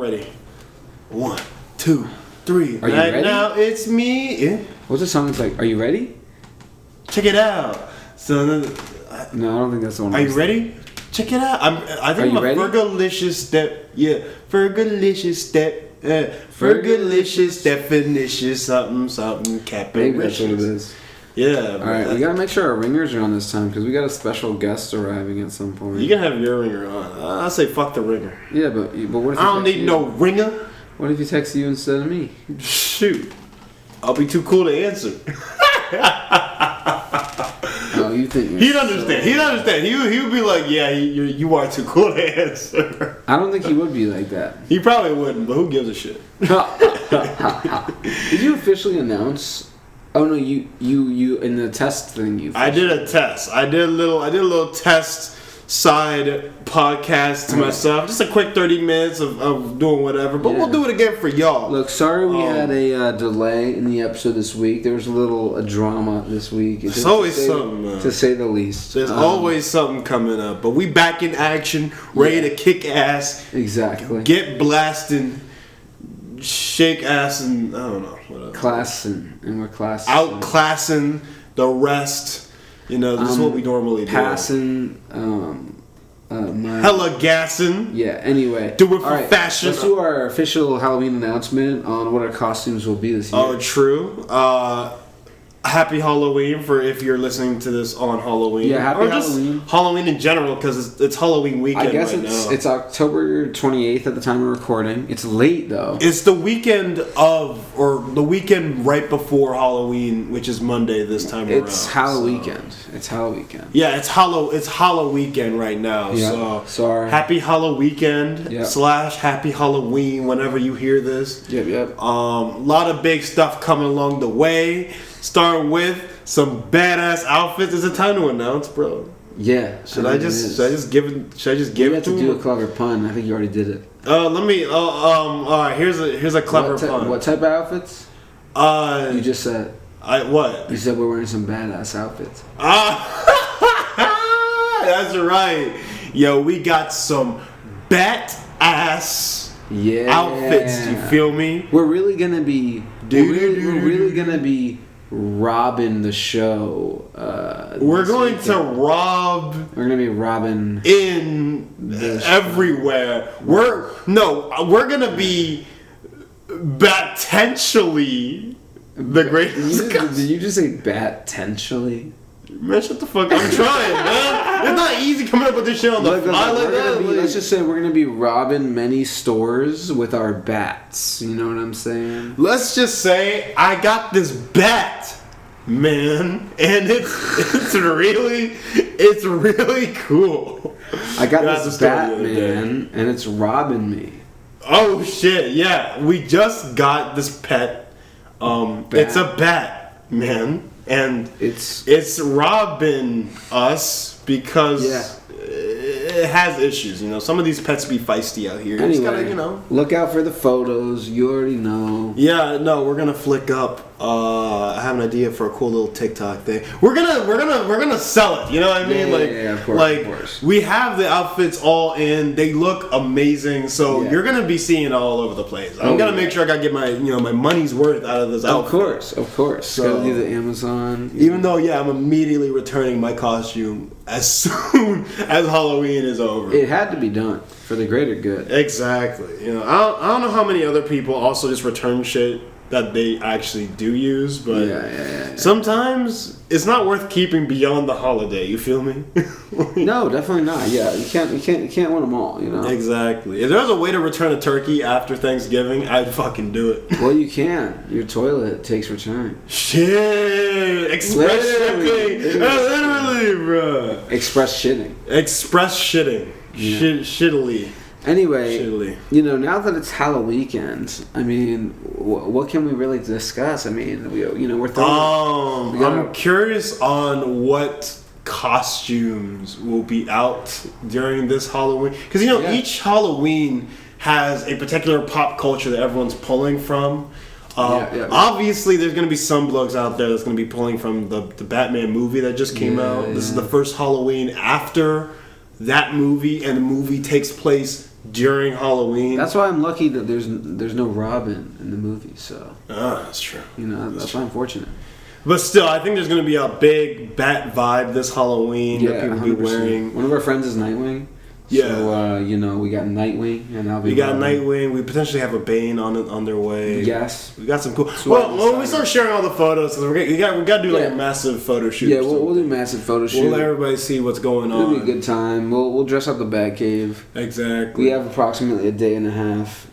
ready. 1, 2, 3. Are you ready? Now it's me. Yeah. What's the song that's like? Are you ready? Check it out. So, No, I don't think that's the one. are you ready? Check it out. I think I'm a Fergalicious step. Yeah, Fergalicious step. Fergalicious definition. Something. Capitalicious. Maybe that's what it is. Yeah. All right, we gotta make sure our ringers are on this time because we got a special guest arriving at some point. You can have your ringer on. I say fuck the ringer. Yeah, but what if I don't need no ringer. What if he texts you instead of me? Shoot, I'll be too cool to answer. Oh, you think He'd understand. He'd understand. He would be like, yeah, you are too cool to answer. I don't think he would be like that. He probably wouldn't, but who gives a shit? Did you officially announce? Oh no, you in the test thing I did a test. I did a little test side podcast to myself. Just a quick 30 minutes of doing whatever. But we'll do it again for y'all. Look, sorry we had a delay in the episode this week. There was a drama this week. There's always something, man. To say the least. There's always something coming up. But we back in action, ready to kick ass. Exactly. Get blasting. Shake ass and I don't know, whatever. Classing, and we're classing. Outclassing the rest. You know, this is what we normally do. Passing, hella gassing. Yeah, anyway. Do it for fashion. Let's do our official Halloween announcement on what our costumes will be this year. Oh, true. Happy Halloween for if you're listening to this on Halloween. Yeah, happy Halloween. Just Halloween in general because it's Halloween weekend. I guess now. It's October 28th at the time of recording. It's late though. It's the weekend the weekend right before Halloween, which is Monday this time around. It's Halloween. It's Halloween. Yeah, it's Halloween right now. Yeah, so sorry. Happy Halloween / Happy Halloween whenever you hear this. Yep. A lot of big stuff coming along the way. Starting with some badass outfits. Is it time to announce, bro? Yeah. Should I just give it to You have to do a clever pun. I think you already did it. Let me. All right. Here's a clever pun. What type of outfits? You just said. What? You said we're wearing some badass outfits. That's right. Yo, we got some bat ass outfits. You feel me? We're really gonna be. We're really gonna be robbing the show. We're going to rob. We're gonna be robbing in everywhere. We're gonna be potentially the greatest. Did you just say potentially? Man, shut the fuck up. I'm trying, man. It's not easy coming up with this shit on the fly like that. Let's just say we're going to be robbing many stores with our bats. You know what I'm saying? Let's just say I got this bat, man, and it's really cool. I got this bat, man, and it's robbing me. Oh, shit, yeah. We just got this pet. It's a bat, man. And it's robbing us because it has issues. You know, some of these pets be feisty out here. Anyway, gotta, look out for the photos. You already know. Yeah, no, we're gonna flick up. I have an idea for a cool little TikTok thing. We're gonna sell it. You know what I mean? Yeah, of course. We have the outfits all in. They look amazing. So you're gonna be seeing it all over the place. I'm gonna make sure I gotta get my my money's worth out of this outfit. Of course. So, gotta do the Amazon. Even though I'm immediately returning my costume as soon as Halloween is over. It had to be done for the greater good. Exactly. You know, I don't know how many other people also just return shit that they actually do use, but sometimes it's not worth keeping beyond the holiday. You feel me? No, definitely not. Yeah, you can't win them all. You know. Exactly. If there's a way to return a turkey after Thanksgiving, I'd fucking do it. Well, you can. Your toilet takes return. Shit. Express shipping. Literally, bro. Express shitting. Express shitting. Yeah. Shittily. Anyway, Shittily. Now that it's Halloween, I mean, what can we really discuss? I mean, we're throwing. I'm curious on what costumes will be out during this Halloween, because each Halloween has a particular pop culture that everyone's pulling from. Obviously, there's going to be some blogs out there that's going to be pulling from the Batman movie that just came out. This is the first Halloween after that movie, and the movie takes place during Halloween. That's why I'm lucky that there's no Robin in the movie. So that's true. That's why I'm fortunate. But still, I think there's going to be a big bat vibe this Halloween that people 100%. be wearing. One of our friends is Nightwing. Yeah. So, we got Nightwing, and I'll be. We got Nightwing. We potentially have a Bane on their way. Yes. We got some cool. Well, when we start sharing all the photos, because we got to do like a massive photo shoot. Yeah, we'll do a massive photo shoot. We'll let everybody see what's going on. It'll be a good time. We'll dress up the Batcave. Exactly. We have approximately a day and a half.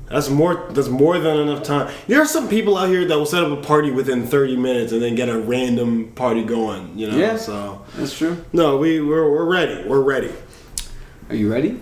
That's more than enough time. There are some people out here that will set up a party within 30 minutes and then get a random party going. Yeah. So that's true. No, we're ready. We're ready. Are you ready?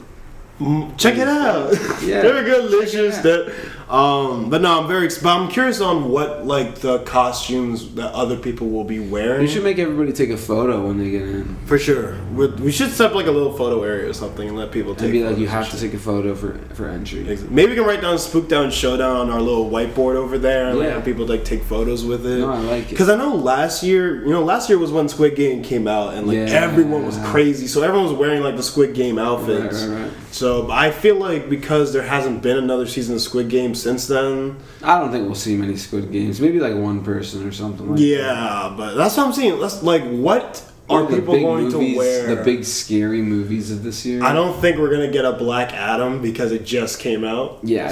Check it out. Yeah. They're delicious. But no, I'm curious on what like the costumes that other people will be wearing. You should make everybody take a photo when they get in. For sure. We should set up like a little photo area or something and let people take. And be like, you have to take a photo for entry. Maybe we can write down Spook Down Showdown on our little whiteboard over there and have people like take photos with it. No, I like it. Because I know last year was when Squid Game came out and like everyone was crazy, so everyone was wearing like the Squid Game outfits. Right. So I feel like because there hasn't been another season of Squid Game since then, I don't think we'll see many Squid Games. Maybe like one person or something like that. Yeah, but that's what I'm saying. That's like, what are people going to wear? The big scary movies of this year. I don't think we're gonna get a Black Adam because it just came out. Yeah,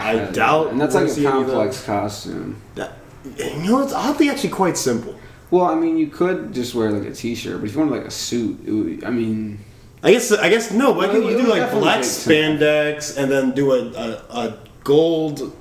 I doubt. And that's like a complex costume. It's oddly actually quite simple. Well, I mean, you could just wear like a t-shirt, but if you want like a suit, I guess no, but you do like black spandex and then do a gold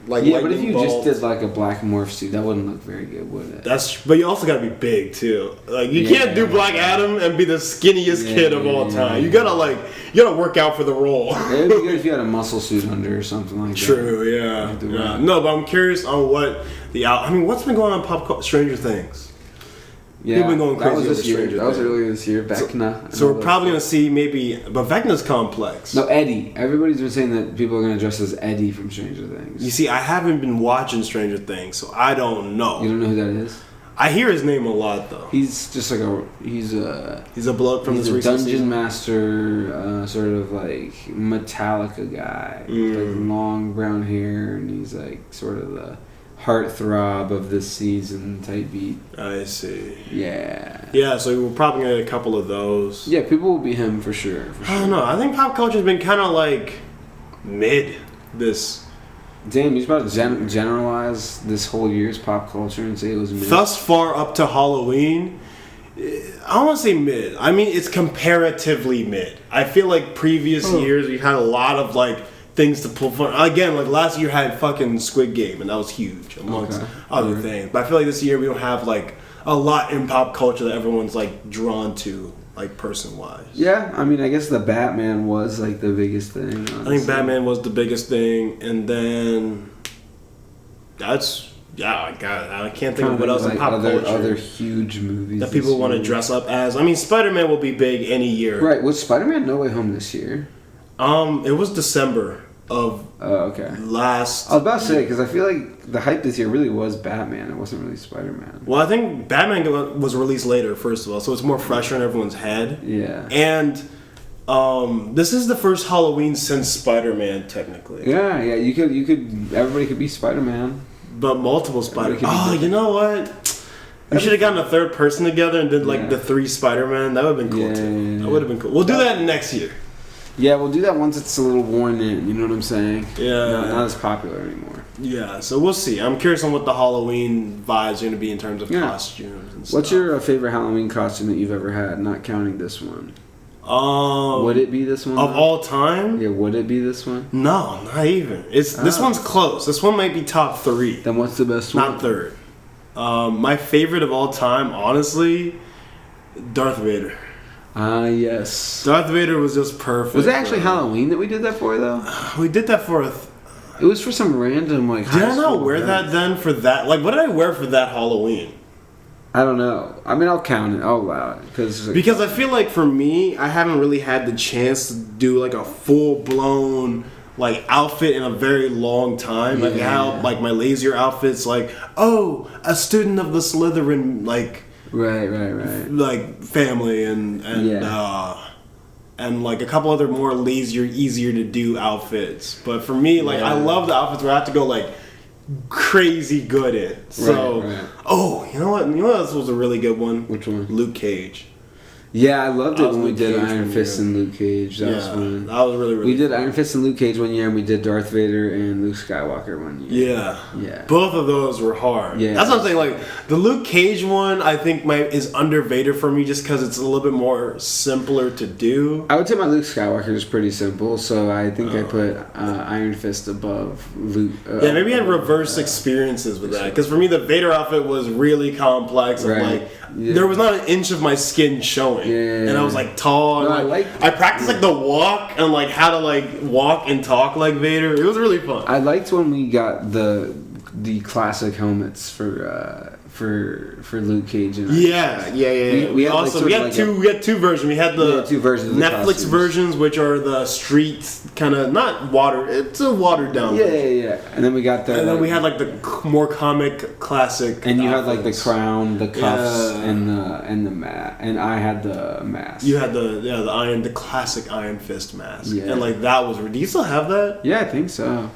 like but if you bolt. just did like a black morph suit, that wouldn't look very good, would it? But you also gotta be big too. Like you can't do Black Adam and be the skinniest kid of all time. You gotta work out for the role. It'd be good if you had a muscle suit under or something like that. True, yeah. No, but I'm curious on what what's been going on pop culture? Stranger Things. Yeah, people been going crazy over Stranger Things. That was earlier this year. Vecna. So we're probably gonna see but Vecna's complex. No, Eddie. Everybody's been saying that people are gonna dress as Eddie from Stranger Things. You see, I haven't been watching Stranger Things, so I don't know. You don't know who that is? I hear his name a lot though. He's just like he's a bloke from this recent dungeon season. Master, sort of like Metallica guy, with like long brown hair, and he's like sort of the heartthrob of this season type beat. I see. Yeah, so we're probably gonna get a couple of those. Yeah, people will be him for sure. I don't know. I think pop culture's been kind of like mid this. Damn, you're about to generalize this whole year's pop culture and say it was mid? Thus far up to Halloween, I don't want to say mid. I mean, it's comparatively mid. I feel like previous years we've had a lot of like things to pull from. Again, like last year had fucking Squid Game, and that was huge amongst other things. But I feel like this year we don't have like a lot in pop culture that everyone's like drawn to, like person wise. Yeah, I mean, I guess the Batman was like the biggest thing. Honestly. I think Batman was the biggest thing, and then I can't think of what else in pop culture. Other huge movies that people want to dress up as. I mean, Spider-Man will be big any year. Right? Was Spider-Man No Way Home this year? It was December of last. I was about to say, because I feel like the hype this year really was Batman. It wasn't really Spider-Man. Well, I think Batman was released later, first of all, so it's more fresher in everyone's head. Yeah. And this is the first Halloween since Spider-Man, technically. Yeah. You could. Everybody could be Spider-Man. But multiple Spider-Man. Oh, you know what? We should have gotten a third person together and did like the 3 Spider-Man. That would have been cool too. That would have been cool. We'll do that next year. Yeah, we'll do that once it's a little worn in, you know what I'm saying? Yeah. Not as popular anymore. Yeah, so we'll see. I'm curious on what the Halloween vibes are going to be in terms of costumes and stuff. What's your favorite Halloween costume that you've ever had, not counting this one? Would it be this one? Of all time? Yeah, would it be this one? No, not even. This one's close. This one might be top 3. Then what's the best one? Not third. My favorite of all time, honestly, Darth Vader. Yes. Darth Vader was just perfect. Was it actually Halloween that we did that for, though? We did that for it was for some random, like, did I not wear that then for that? Like, what did I wear for that Halloween? I don't know. I mean, I'll count it. I'll allow it. Because I feel like for me, I haven't really had the chance to do, like, a full-blown, like, outfit in a very long time. Like, how, like, my lazier outfits, like, a student of the Slytherin, like... Right. Like family and and like a couple other more lazier, easier to do outfits. But for me, like I love the outfits where I have to go like crazy good in. So, oh, you know what? You know this was a really good one. Which one? Luke Cage. Yeah, I loved it when we did Iron Fist and Luke Cage. That was fun. That was really We did fun. Iron Fist and Luke Cage one year, and we did Darth Vader and Luke Skywalker one year. Yeah. Both of those were hard. Yeah. That's what I'm saying. Like, the Luke Cage one, I think is under Vader for me just because it's a little bit more simpler to do. I would say my Luke Skywalker is pretty simple, so I think I put Iron Fist above Luke. Yeah, maybe I had reverse experiences with that. Because for me, the Vader outfit was really complex. Like, there was not an inch of my skin showing. Yeah. And I was like tall. And I practiced like the walk and like how to like walk and talk like Vader. It was really fun. I liked when we got the classic helmets for Luke Cage. And We had two versions. We had the two versions of the Netflix costumes. Versions, which are the street kind of not water. It's a watered down. Yeah. And then we got the. And then we had like the more comic classic. And you had like the crown, the cuffs, and the mask. And I had the mask. You had the classic Iron Fist mask. Yeah. And like that was. Do you still have that? Yeah, I think so.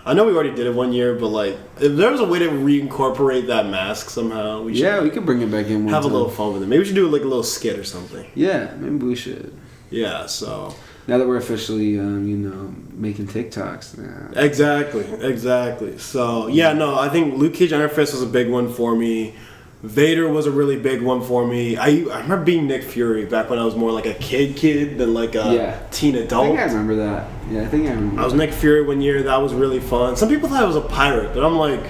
I know we already did it one year, but like, if there was a way to reincorporate that mask somehow, we should. We could bring it back in. Have a little fun with it. Maybe we should do like a little skit or something. Yeah, maybe we should. Yeah. So. Now that we're officially, making TikToks. Now. Exactly. So I think Luke Cage Iron Fist was a big one for me. Vader was a really big one for me. I remember being Nick Fury back when I was more like a kid than like a teen adult. I think I remember that. Yeah, I think I remember. I was Nick Fury one year. That was really fun. Some people thought I was a pirate, but I'm like,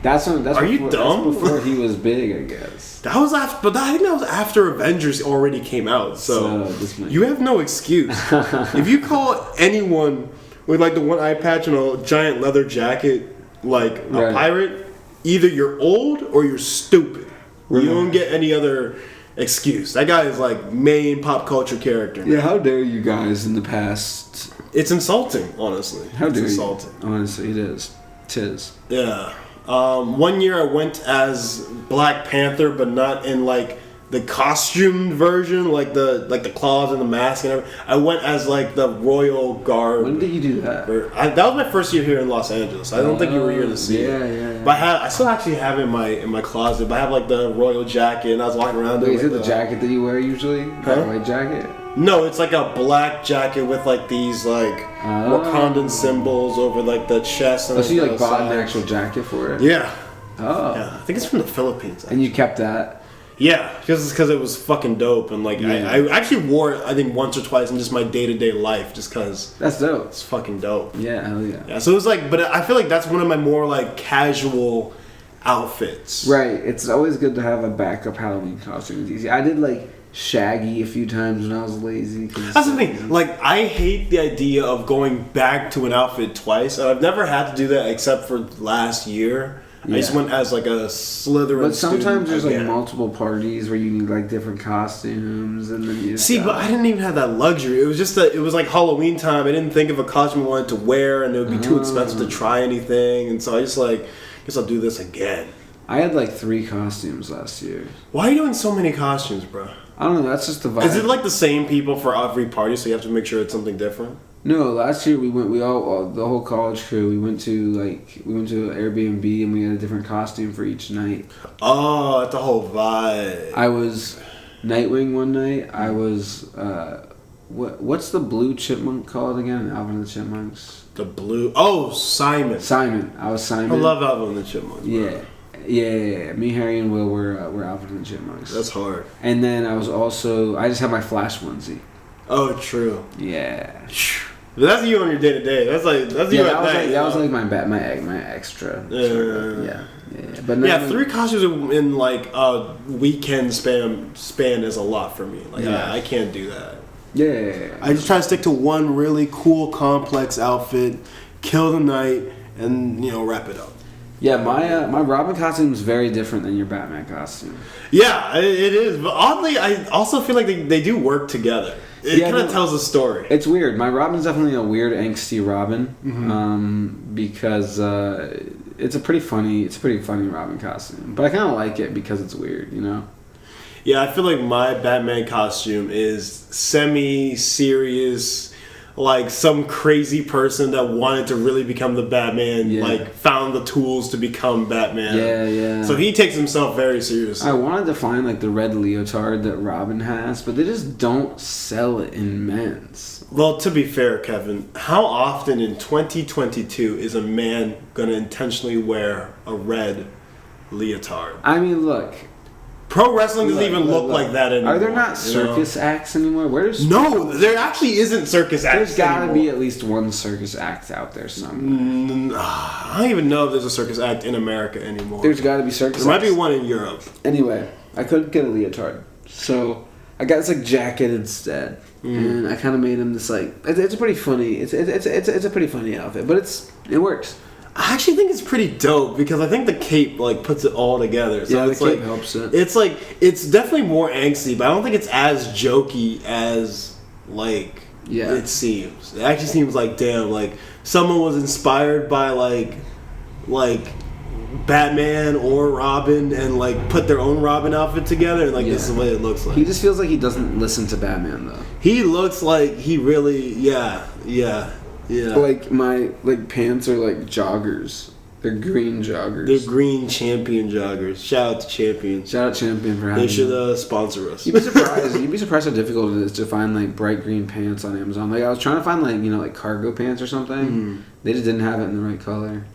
you dumb? That's before he was big, I guess. That was after, but I think that was after Avengers already came out. So you have no excuse. If you call anyone with like the one eye patch and a giant leather jacket like a pirate, either you're old or you're stupid. You don't get any other excuse. That guy is like main pop culture character. Yeah, how dare you guys in the past? It's insulting, honestly. How dare you? Honestly, it is. 'Tis. Yeah. One year I went as Black Panther, but not in like the costumed version, like the claws and the mask and everything. I went as like the royal guard. When did you do that? That was my first year here in Los Angeles. I don't think you were here to see it. Yeah. But I still actually have it in my closet. But I have like the royal jacket, and I was walking around. Wait, is it the jacket that you wear usually? Huh? That white jacket? No, it's like a black jacket with like these like Wakandan symbols over like the chest. And so you like bought sides. an actual jacket for it? Yeah. Oh. Yeah, I think it's from the Philippines. And you kept that? Yeah, because it was fucking dope, and like I actually wore it I think once or twice in just my day-to-day life, just because that's dope. It's fucking dope. Yeah, hell yeah. Yeah, so it was like, but I feel like that's one of my more like casual outfits. Right, it's always good to have a backup Halloween costume. It's easy. I did like Shaggy a few times when I was lazy. That's the thing. Like, I hate the idea of going back to an outfit twice, and I've never had to do that except for last year. I just went as like a Slytherin. But sometimes there's again. like multiple parties where you need like different costumes, and then you but I didn't even have that luxury. It was just that it was like Halloween time. I didn't think of a costume I wanted to wear, and it would be too expensive to try anything. And so I just guess I'll do this again. I had like 3 costumes last year. Why are you doing so many costumes, bro? I don't know. That's just the vibe. Is it like the same people for every party, so you have to make sure it's something different? No, last year we all the whole college crew, we went to an Airbnb and we had a different costume for each night. Oh, that's the whole vibe. I was Nightwing one night. I was what's the blue chipmunk called again? Alvin and the Chipmunks. The blue. Simon. Simon. I was Simon. I love Alvin and the Chipmunks. Yeah. Yeah. Me, Harry, and Will were Alvin and the Chipmunks. That's hard. And then I just had my Flash onesie. Oh, true. Yeah. But that's you on your day to day. That's you at night. That was like my extra. Yeah. But 3 costumes in like a weekend span is a lot for me. Like I can't do that. Yeah. I just try to stick to one really cool, complex outfit, kill the night, and wrap it up. Yeah, my Robin costume is very different than your Batman costume. Yeah, it is. But oddly, I also feel like they do work together. It kind of tells a story. It's weird. My Robin's definitely a weird, angsty Robin, because it's a pretty funny Robin costume. But I kind of like it because it's weird, Yeah, I feel like my Batman costume is semi-serious, like some crazy person that wanted to really become the Batman, like found the tools to become Batman. Yeah. So he takes himself very seriously. I wanted to find like the red leotard that Robin has, but they just don't sell it in men's. Well, to be fair, Kevin, how often in 2022 is a man going to intentionally wear a red leotard? I mean, look. Pro wrestling doesn't even look like that anymore. Are there not circus acts anymore? Where's No, there actually isn't circus acts. There's got to be at least one circus act out there somewhere. I don't even know if there's a circus act in America anymore. There's got to be circus There acts. might be one in Europe. Anyway, I couldn't get a leotard, so I got this like jacket instead, and I kind of made him this like it's a pretty funny it's a pretty funny outfit, but it works. I actually think it's pretty dope because I think the cape like puts it all together. So yeah, it's the cape like, helps it. It's definitely more angsty, but I don't think it's as jokey as like it seems. It actually seems like damn, like someone was inspired by like Batman or Robin and like put their own Robin outfit together and like this is the way it looks like. He just feels like he doesn't listen to Batman though. He looks like he really yeah. Like my pants are like joggers. They're green joggers. They're green Champion joggers. Shout out to Champion. Shout out Champion for having They should sponsor us. You'd be surprised how difficult it is to find like bright green pants on Amazon. Like I was trying to find like cargo pants or something. They just didn't have it in the right color.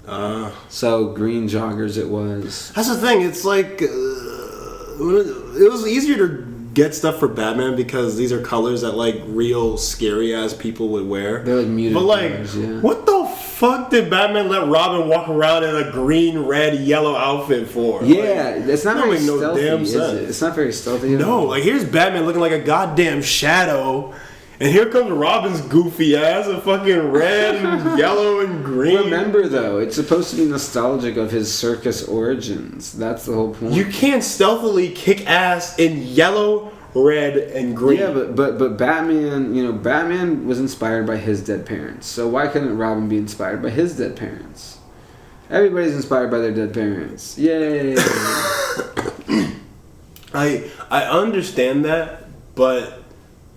So green joggers it was. That's the thing. It's like it was easier to get stuff for Batman because these are colors that like real scary ass people would wear. They're like muted but like, colors, what the fuck did Batman let Robin walk around in a green, red, yellow outfit for? Yeah, like, it's not very stealthy, damn is sense. it? It's not very stealthy. No, like here's Batman looking like a goddamn shadow. And here comes Robin's goofy ass in fucking red and yellow and green. Remember, though, it's supposed to be nostalgic of his circus origins. That's the whole point. You can't stealthily kick ass in yellow, red, and green. Yeah, but Batman, Batman was inspired by his dead parents. So why couldn't Robin be inspired by his dead parents? Everybody's inspired by their dead parents. Yay! I understand that, but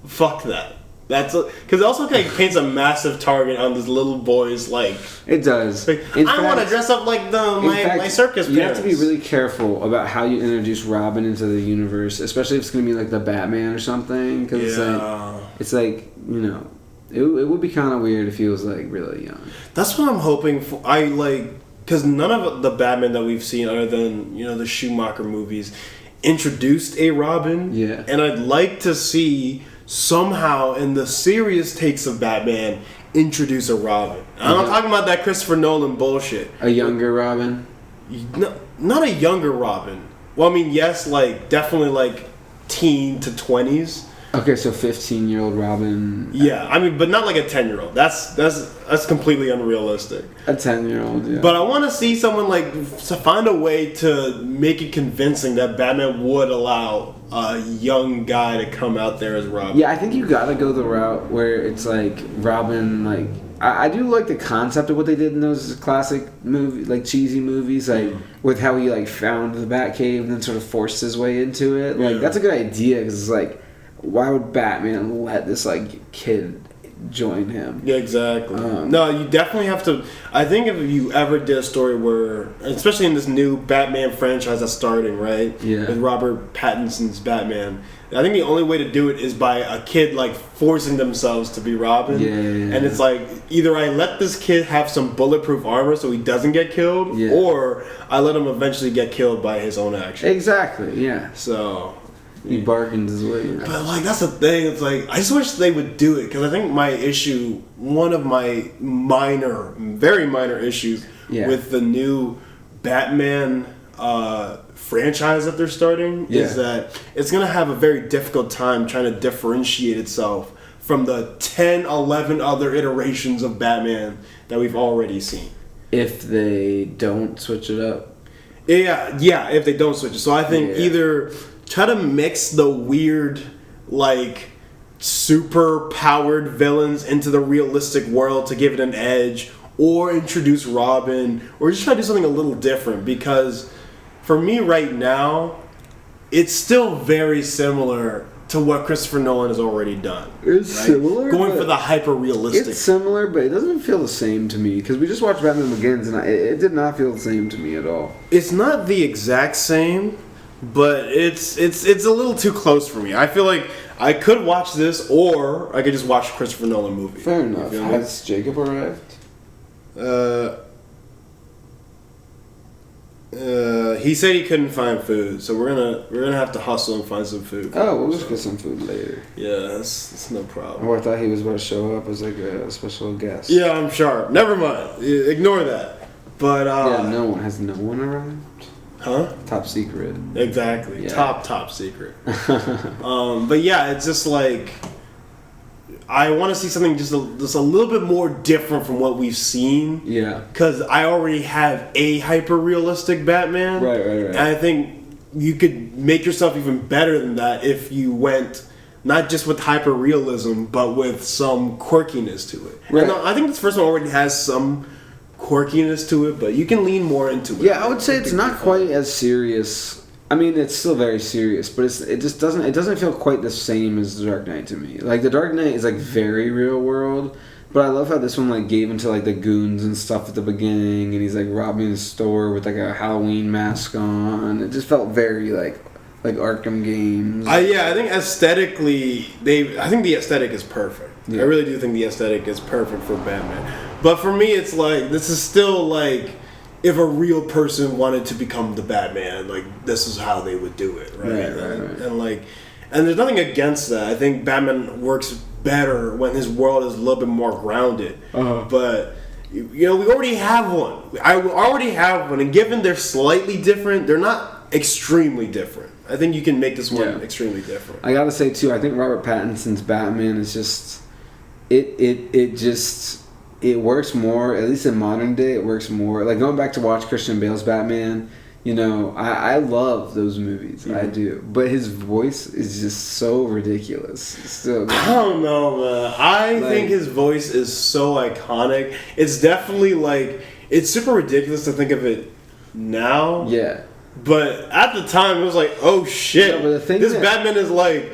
fuck that. That's because it also kind of paints a massive target on this little boy's like. It does. Like, I want to dress up like my circus parents. You have to be really careful about how you introduce Robin into the universe, especially if it's going to be like the Batman or something. Because it's like it would be kind of weird if he was like really young. That's what I'm hoping for. Because none of the Batman that we've seen, other than the Schumacher movies, introduced a Robin. Yeah, and I'd like to see. Somehow, in the serious takes of Batman, introduce a Robin. I'm not talking about that Christopher Nolan bullshit. A younger Robin? No, not a younger Robin. Well, I mean, yes, definitely teen to 20s. Okay, so 15-year-old Robin. Yeah, I mean, but not like a 10-year-old. That's completely unrealistic. A 10-year-old, yeah. But I want to see someone to find a way to make it convincing that Batman would allow a young guy to come out there as Robin. Yeah, I think you gotta go the route where it's like Robin, I do like the concept of what they did in those classic cheesy movies, with how he found the Batcave and then sort of forced his way into it. That's a good idea because it's why would Batman let this kid join him? Yeah, exactly. No, you definitely have to. I think if you ever did a story where, especially in this new Batman franchise that's starting, right? Yeah. With Robert Pattinson's Batman, I think the only way to do it is by a kid forcing themselves to be Robin. Yeah. And it's either I let this kid have some bulletproof armor so he doesn't get killed, or I let him eventually get killed by his own actions. Exactly. Yeah. So. He bargained his way. But that's the thing. It's I just wish they would do it because I think one of my very minor issues with the new Batman franchise that they're starting is that it's gonna have a very difficult time trying to differentiate itself from the 10, 11 other iterations of Batman that we've already seen. If they don't switch it up. Yeah. If they don't switch it, so I think either. Try to mix the weird, super powered villains into the realistic world to give it an edge, or introduce Robin, or just try to do something a little different. Because for me right now, it's still very similar to what Christopher Nolan has already done. It's similar, going for the hyper realistic. It's similar, but it doesn't feel the same to me because we just watched Batman Begins, and it did not feel the same to me at all. It's not the exact same, but it's a little too close for me. I feel like I could watch this, or I could just watch a Christopher Nolan movie. Fair enough. Has Jacob arrived? He said he couldn't find food, so we're gonna have to hustle and find some food. Oh, we'll just get some food later. Yeah, that's no problem. Oh, I thought he was about to show up as like a special guest. Yeah, I'm sharp. Never mind. Ignore that. But yeah, no one arrived. Huh? Top secret. Exactly. Yeah. Top secret. But yeah, it's just like I want to see something just a little bit more different from what we've seen. Yeah. Because I already have a hyper realistic Batman. Right. And I think you could make yourself even better than that if you went not just with hyper realism, but with some quirkiness to it. Right. And I think this first one already has some quirkiness to it, but you can lean more into it. Yeah, I would say it's not quite as serious. I mean, it's still very serious, but it doesn't feel quite the same as The Dark Knight to me. Like The Dark Knight is like very real world, but I love how this one like gave into like the goons and stuff at the beginning, and he's like robbing the store with like a Halloween mask on. It just felt very like Arkham games. I think aesthetically I think the aesthetic is perfect. Yeah. I really do think the aesthetic is perfect for Batman. But for me, it's like this is still like if a real person wanted to become the Batman, like this is how they would do it, right? And there's nothing against that. I think Batman works better when his world is a little bit more grounded. Uh-huh. But we already have one. I already have one, and given they're slightly different, they're not extremely different. I think you can make this one extremely different. I gotta say too, I think Robert Pattinson's Batman is just it works more, at least in modern day, it works more. Like, going back to watch Christian Bale's Batman, I love those movies. Mm-hmm. I do. But his voice is just so ridiculous. Still, I don't know, man. I think his voice is so iconic. It's definitely, it's super ridiculous to think of it now. Yeah. But at the time, it was like, oh shit. No, this Batman is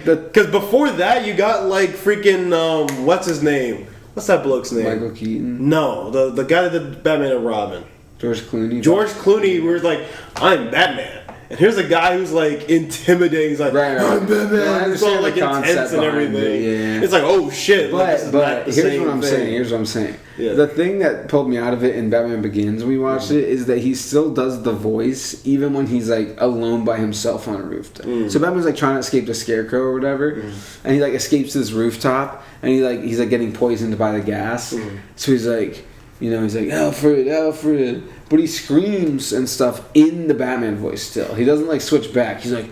because before that, you got freaking, what's his name? What's that bloke's name? Michael Keaton? No, the guy that did Batman and Robin. George Clooney. George Clooney was like, I'm Batman. And here's a guy who's intimidating. He's like, I'm Batman. No, it's all intense and everything. Yeah. It's like, oh shit. But here's what I'm saying. Yeah. The thing that pulled me out of it in Batman Begins when we watched it is that he still does the voice even when he's alone by himself on a rooftop. So Batman's trying to escape the Scarecrow or whatever, and he escapes this rooftop, and he's getting poisoned by the gas. So he's like, Alfred, but he screams and stuff in the Batman voice still. He doesn't switch back. He's like,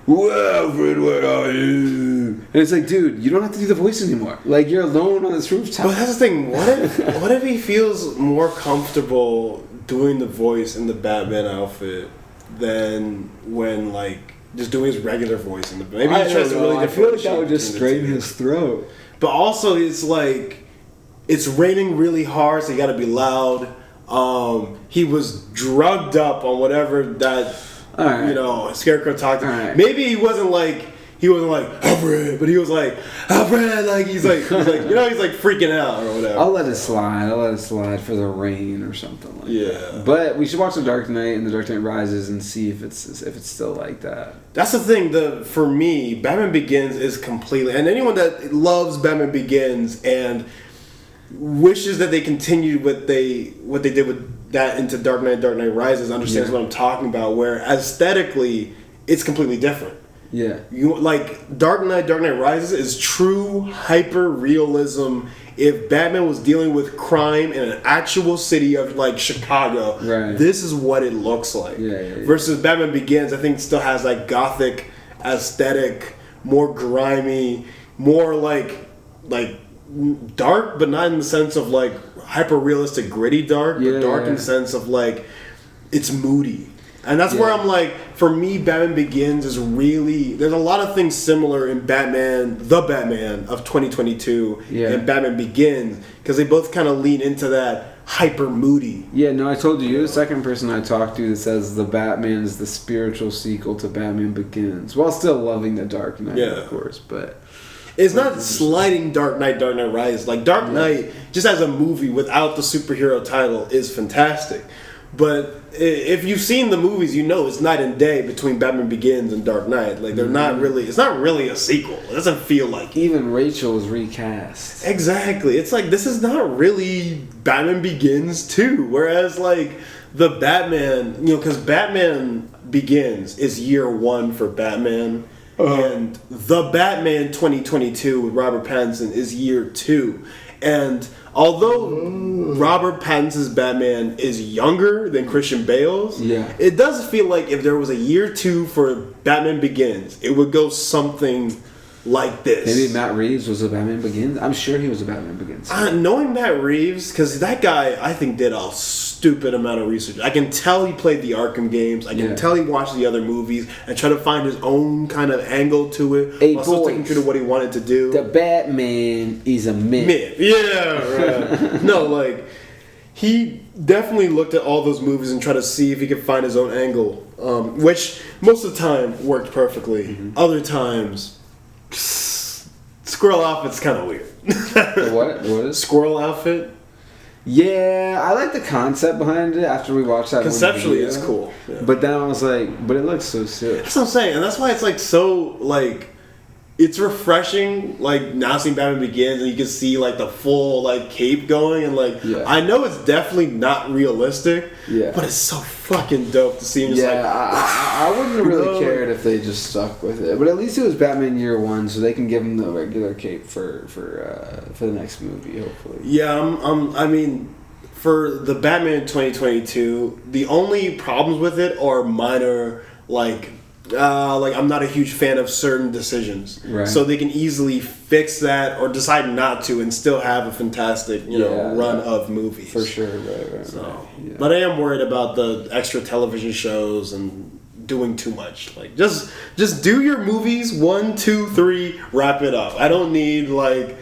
Alfred, where are you? And it's like, dude, you don't have to do the voice anymore. You're alone on this rooftop. But that's the thing. What if he feels more comfortable doing the voice in the Batman outfit than when just doing his regular voice in the maybe he tries to really I feel like that would just strain his throat. But also, it's it's raining really hard, so you got to be loud. He was drugged up on whatever that Scarecrow talked. Right. Maybe he wasn't Alfred, but he was Alfred. He's freaking out or whatever. I'll let it slide for the rain or something like that. Yeah. But we should watch The Dark Knight and The Dark Knight Rises and see if it's still like that. That's the thing. For me, Batman Begins is completely, and anyone that loves Batman Begins and wishes that they continued what they did with that into Dark Knight Rises understands what I'm talking about, where aesthetically it's completely different. Yeah. Dark Knight Rises is true hyper realism. If Batman was dealing with crime in an actual city of Chicago, right, this is what it looks like. Yeah. Versus Batman Begins, I think still has gothic aesthetic, more grimy, more dark, but not in the sense of hyper realistic gritty dark, but dark in the sense of it's moody. And that's where I'm for me, Batman Begins is really, there's a lot of things similar in the Batman of 2022 and Batman Begins, because they both kind of lean into that hyper moody. Yeah, no, I told you, you're the second person I talked to that says the Batman is the spiritual sequel to Batman Begins, while still loving the Dark Knight, of course, but... It's not sliding Dark Knight Rise. Like, Dark Knight, just as a movie without the superhero title, is fantastic. But if you've seen the movies, you know it's night and day between Batman Begins and Dark Knight. Like, they're not really... It's not really a sequel. It doesn't feel like it. Even Rachel is recast. Exactly. It's like, this is not really Batman Begins 2. Whereas, like, the Batman... You know, because Batman Begins is year one for Batman... And The Batman 2022 with Robert Pattinson is year 2. And although Robert Pattinson's Batman is younger than Christian Bale's, it does feel like if there was a year 2 for Batman Begins, it would go something like this. Maybe Matt Reeves was a Batman Begins? I'm sure he was a Batman Begins. Knowing Matt Reeves, because that guy, I think, did a stupid amount of research. I can tell he played the Arkham games. I can tell he watched the other movies and tried to find his own kind of angle to it. While still sticking true to what he wanted to do. The Batman is a myth. Yeah, right. No, like, he definitely looked at all those movies and tried to see if he could find his own angle, which most of the time worked perfectly. Other times... Squirrel outfit's kind of weird. What? What is Squirrel outfit? Yeah, I like the concept behind it after we watched that. Conceptually, it's cool. Yeah. But then I was like, but it looks so sick. That's what I'm saying, and that's why it's like so like. It's refreshing, like, now seeing Batman Begins, and you can see, like, the full, like, cape going, and, like, I know it's definitely not realistic, but it's so fucking dope to see him just, like... I wouldn't have really cared if they just stuck with it, but at least it was Batman Year One, so they can give him the regular cape for the next movie, hopefully. Yeah, I mean... For the Batman 2022, the only problems with it are minor, like I'm not a huge fan of certain decisions. Right. So they can easily fix that or decide not to and still have a fantastic, run of movies. For sure, right. So, but I am worried about the extra television shows and doing too much. Like, just do your movies 1, 2, 3, wrap it up. I don't need, like,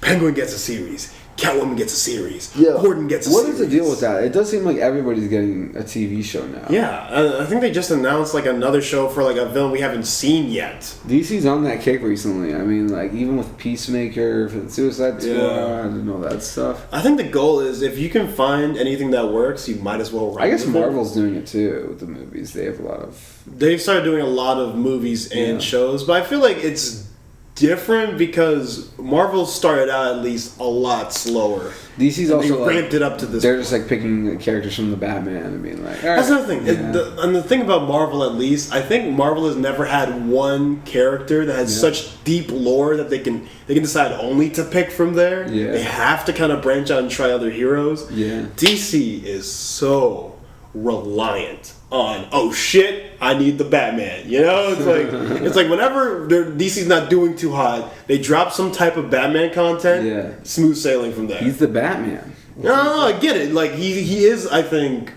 Penguin gets a series. Catwoman gets a series. Gordon gets a series. What is the deal with that? It does seem like everybody's getting a TV show now. Yeah, I think they just announced like another show for like a villain we haven't seen yet. DC's on that kick recently. I mean, like even with Peacemaker, for the Suicide Squad, and all that stuff. I think the goal is if you can find anything that works, you might as well run. I guess Marvel's doing it too with the movies. They have a lot of. They've started doing a lot of movies and shows, but I feel like it's different because Marvel started out at least a lot slower. DC's also ramped it up to this. They're just like picking the characters from the Batman and being like, all right. That's another thing. Yeah. And the thing about Marvel, at least, I think Marvel has never had one character that has such deep lore that they can decide only to pick from there. Yeah. They have to kind of branch out and try other heroes. Yeah. DC is so reliant on, oh shit, I need the Batman. You know, it's like whenever DC's not doing too hot, they drop some type of Batman content. Yeah, smooth sailing from there. He's the Batman. No, I get it. Like he is, I think,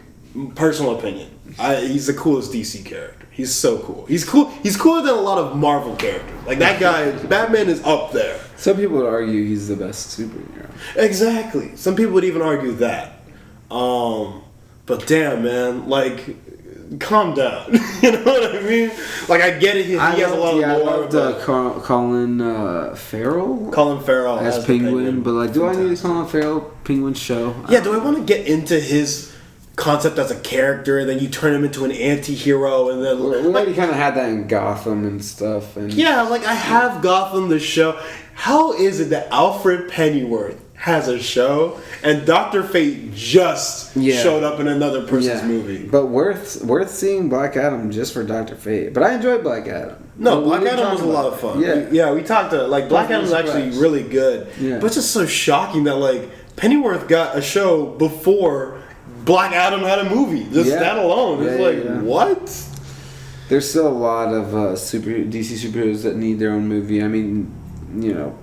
personal opinion. He's the coolest DC character. He's so cool. He's cool. He's cooler than a lot of Marvel characters. Like that guy, Batman is up there. Some people would argue he's the best superhero. Exactly. Some people would even argue that. But damn, man, like, calm down. You know what I mean? Like, I get it. He has a lot of lore. I loved Colin Farrell. Colin Farrell as Penguin. But, like, do I need a Colin Farrell Penguin show? Yeah, do I want to get into his concept as a character, and then you turn him into an anti-hero, and then... We already kind of had that in Gotham and stuff. And yeah, like, I have Gotham, the show. How is it that Alfred Pennyworth has a show, and Dr. Fate just showed up in another person's movie? But worth seeing Black Adam just for Dr. Fate. But I enjoyed Black Adam. No, Black Adam was a lot of fun. Yeah, we talked to, like, Black Adam was actually really good. Yeah. But it's just so shocking that, like, Pennyworth got a show before Black Adam had a movie. Just that alone. It's what? There's still a lot of DC superheroes that need their own movie. I mean, you know,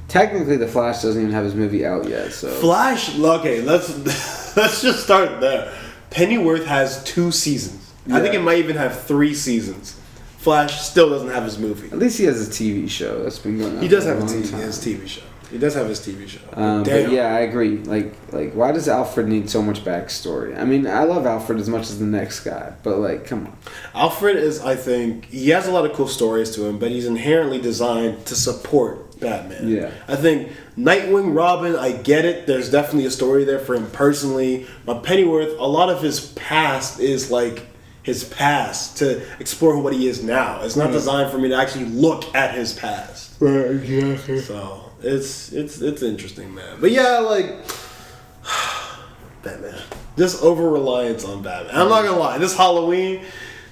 technically, The Flash doesn't even have his movie out yet. So Flash, okay, let's just start there. Pennyworth has 2 seasons. I think it might even have 3 seasons. Flash still doesn't have his movie. At least he has a TV show that's been going on. He does have his TV show. He does have his TV show. But yeah, I agree. Like, why does Alfred need so much backstory? I mean, I love Alfred as much as the next guy, but like, come on. Alfred is, I think, he has a lot of cool stories to him, but he's inherently designed to support Batman. Yeah. I think Nightwing, Robin, I get it. There's definitely a story there for him personally. But Pennyworth, a lot of his past is like his past to explore what he is now. It's not designed for me to actually look at his past. Right, exactly. So it's interesting, man. But yeah, like Batman. Just over reliance on Batman. I'm not gonna lie. This Halloween,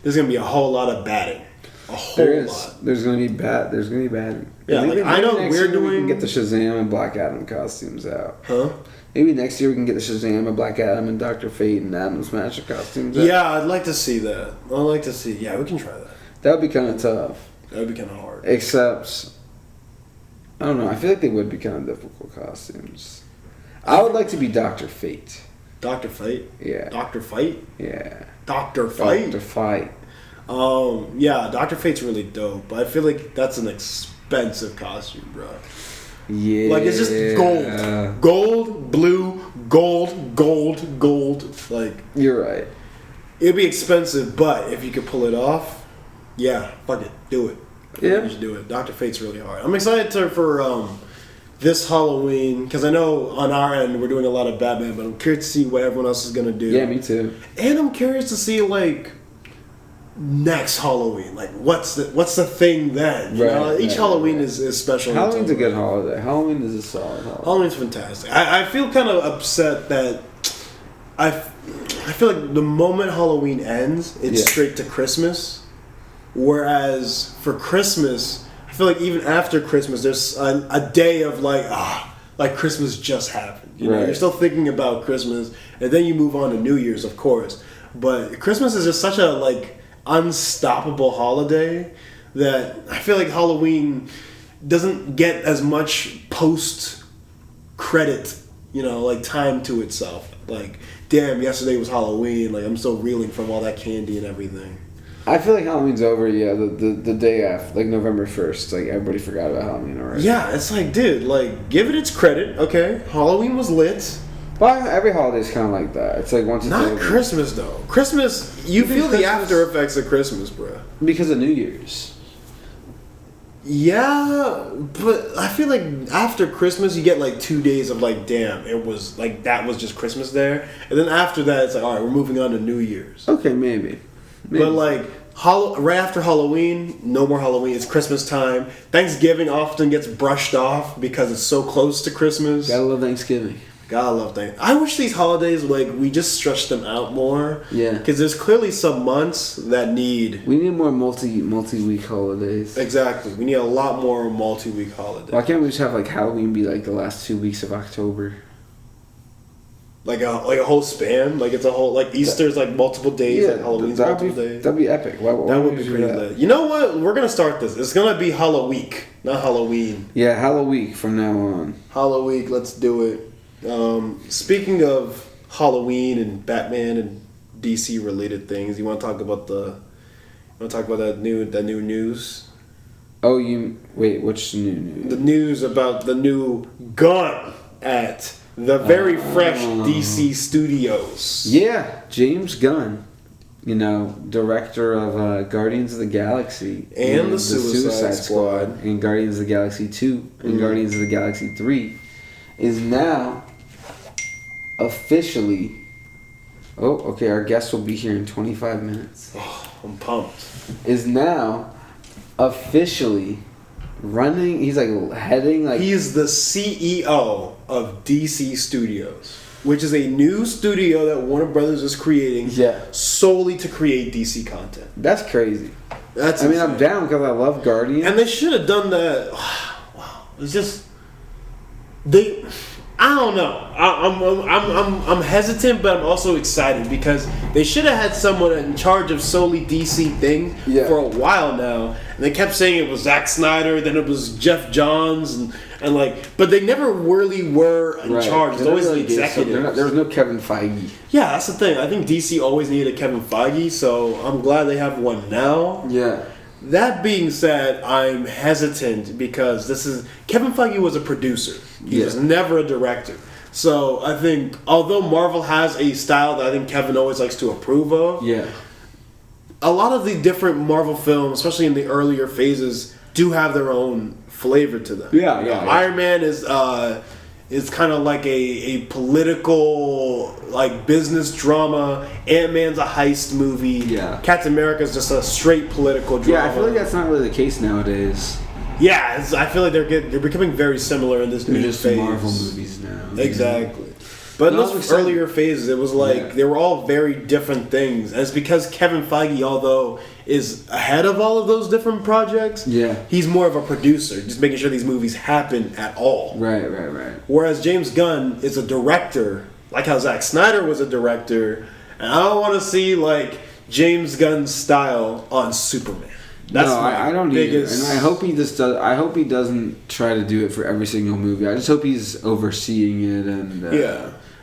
there's gonna be a whole lot of batting. A whole lot. There's gonna be batting. Yeah, I know we're doing. We can get the Shazam and Black Adam costumes out. Huh? Maybe next year we can get the Shazam and Black Adam and Dr. Fate and Adam Smasher costumes out. Yeah, I'd like to see that. I'd like to see. Yeah, we can try that. That would be kind of tough. That would be kind of hard. Except, I don't know. I feel like they would be kind of difficult costumes. I would like to be Dr. Fate. Dr. Fate? Yeah. Dr. Fight? Yeah. Dr. Fight? Dr. Fight. Yeah, Dr. Fate's really dope, but I feel like that's an expensive costume, bro. Yeah. Like, it's just gold. Gold, blue, gold. Like, you're right. It'd be expensive, but if you could pull it off, yeah, fuck it. Do it. Yeah. You should do it. Dr. Fate's really hard. I'm excited for this Halloween, because I know on our end we're doing a lot of Batman, but I'm curious to see what everyone else is going to do. Yeah, me too. And I'm curious to see, like, next Halloween, like what's the thing then? You know? Each Halloween is special. Halloween's a good holiday. Halloween is a solid holiday. Halloween's fantastic. I feel kind of upset that I feel like the moment Halloween ends, it's straight to Christmas. Whereas for Christmas, I feel like even after Christmas, there's a day of like Christmas just happened. You know, you're still thinking about Christmas, and then you move on to New Year's, of course. But Christmas is just such a like unstoppable holiday that I feel like Halloween doesn't get as much post credit, you know, like time to itself. Like, damn, yesterday was Halloween. Like, I'm still reeling from all that candy and everything. I feel like Halloween's over, the day after, like November 1st. Like, everybody forgot about Halloween already. Yeah, it's like, dude, like, give it its credit, okay? Halloween was lit. Well, every holiday's kind of like that. It's like once it's not over. Christmas though. Christmas, you feel the after effects of Christmas, bro. Because of New Year's. Yeah, but I feel like after Christmas, you get like 2 days of like, damn, it was like that was just Christmas there, and then after that, it's like, all right, we're moving on to New Year's. Okay, maybe. But like right after Halloween, no more Halloween. It's Christmas time. Thanksgiving often gets brushed off because it's so close to Christmas. Gotta love Thanksgiving. Gotta love Thanksgiving. I wish these holidays, like, we just stretch them out more. Yeah. Because there's clearly some months that need... We need more multi-week holidays. Exactly. We need a lot more multi-week holidays. Why can't we just have, like, Halloween be, like, the last 2 weeks of October? Like a whole span? Like, it's a whole... Like, Easter's, like, multiple days. Like, Halloween's multiple days. That'd be epic. Why that would be pretty lit. You know what? We're going to start this. It's going to be Halloweek, not Halloween. Yeah, Halloween from now on. Halloween. Let's do it. Speaking of Halloween and Batman and DC related things, you want to talk about that new news? Oh, which new news? The news about the new gun at the very fresh DC studios. Yeah, James Gunn, director of Guardians of the Galaxy and the Suicide Squad and Guardians of the Galaxy 2 and Guardians of the Galaxy 3 is now officially... Oh, okay, our guest will be here in 25 minutes. Oh, I'm pumped. Is now officially running... He's heading... He is the CEO of DC Studios, which is a new studio that Warner Brothers is creating solely to create DC content. That's crazy. That's insane. I'm down because I love Guardians. And they should have done that... Wow. It's just... I don't know. I'm hesitant, but I'm also excited because they should have had someone in charge of solely DC things for a while now, and they kept saying it was Zack Snyder, then it was Jeff Johns, and but they never really were in charge. It's always the executive. There was no Kevin Feige. Yeah, that's the thing. I think DC always needed a Kevin Feige, so I'm glad they have one now. Yeah. That being said, I'm hesitant because Kevin Feige was a producer. He was never a director. So I think, although Marvel has a style that I think Kevin always likes to approve of, a lot of the different Marvel films, especially in the earlier phases, do have their own flavor to them. Iron Man is kind of like a political, like, business drama. Ant-Man's a heist movie. Captain America's just a straight political drama. Yeah, I feel like that's not really the case nowadays. Yeah, I feel like they're becoming very similar in this new phase. They're just Marvel movies now. Exactly. But in those earlier phases, it was like they were all very different things. And it's because Kevin Feige, although is ahead of all of those different projects, he's more of a producer, just making sure these movies happen at all. Right. Whereas James Gunn is a director, like how Zack Snyder was a director, and I don't want to see like James Gunn's style on Superman. That's I don't biggest... either. And I hope he just does. I hope he doesn't try to do it for every single movie. I just hope he's overseeing it and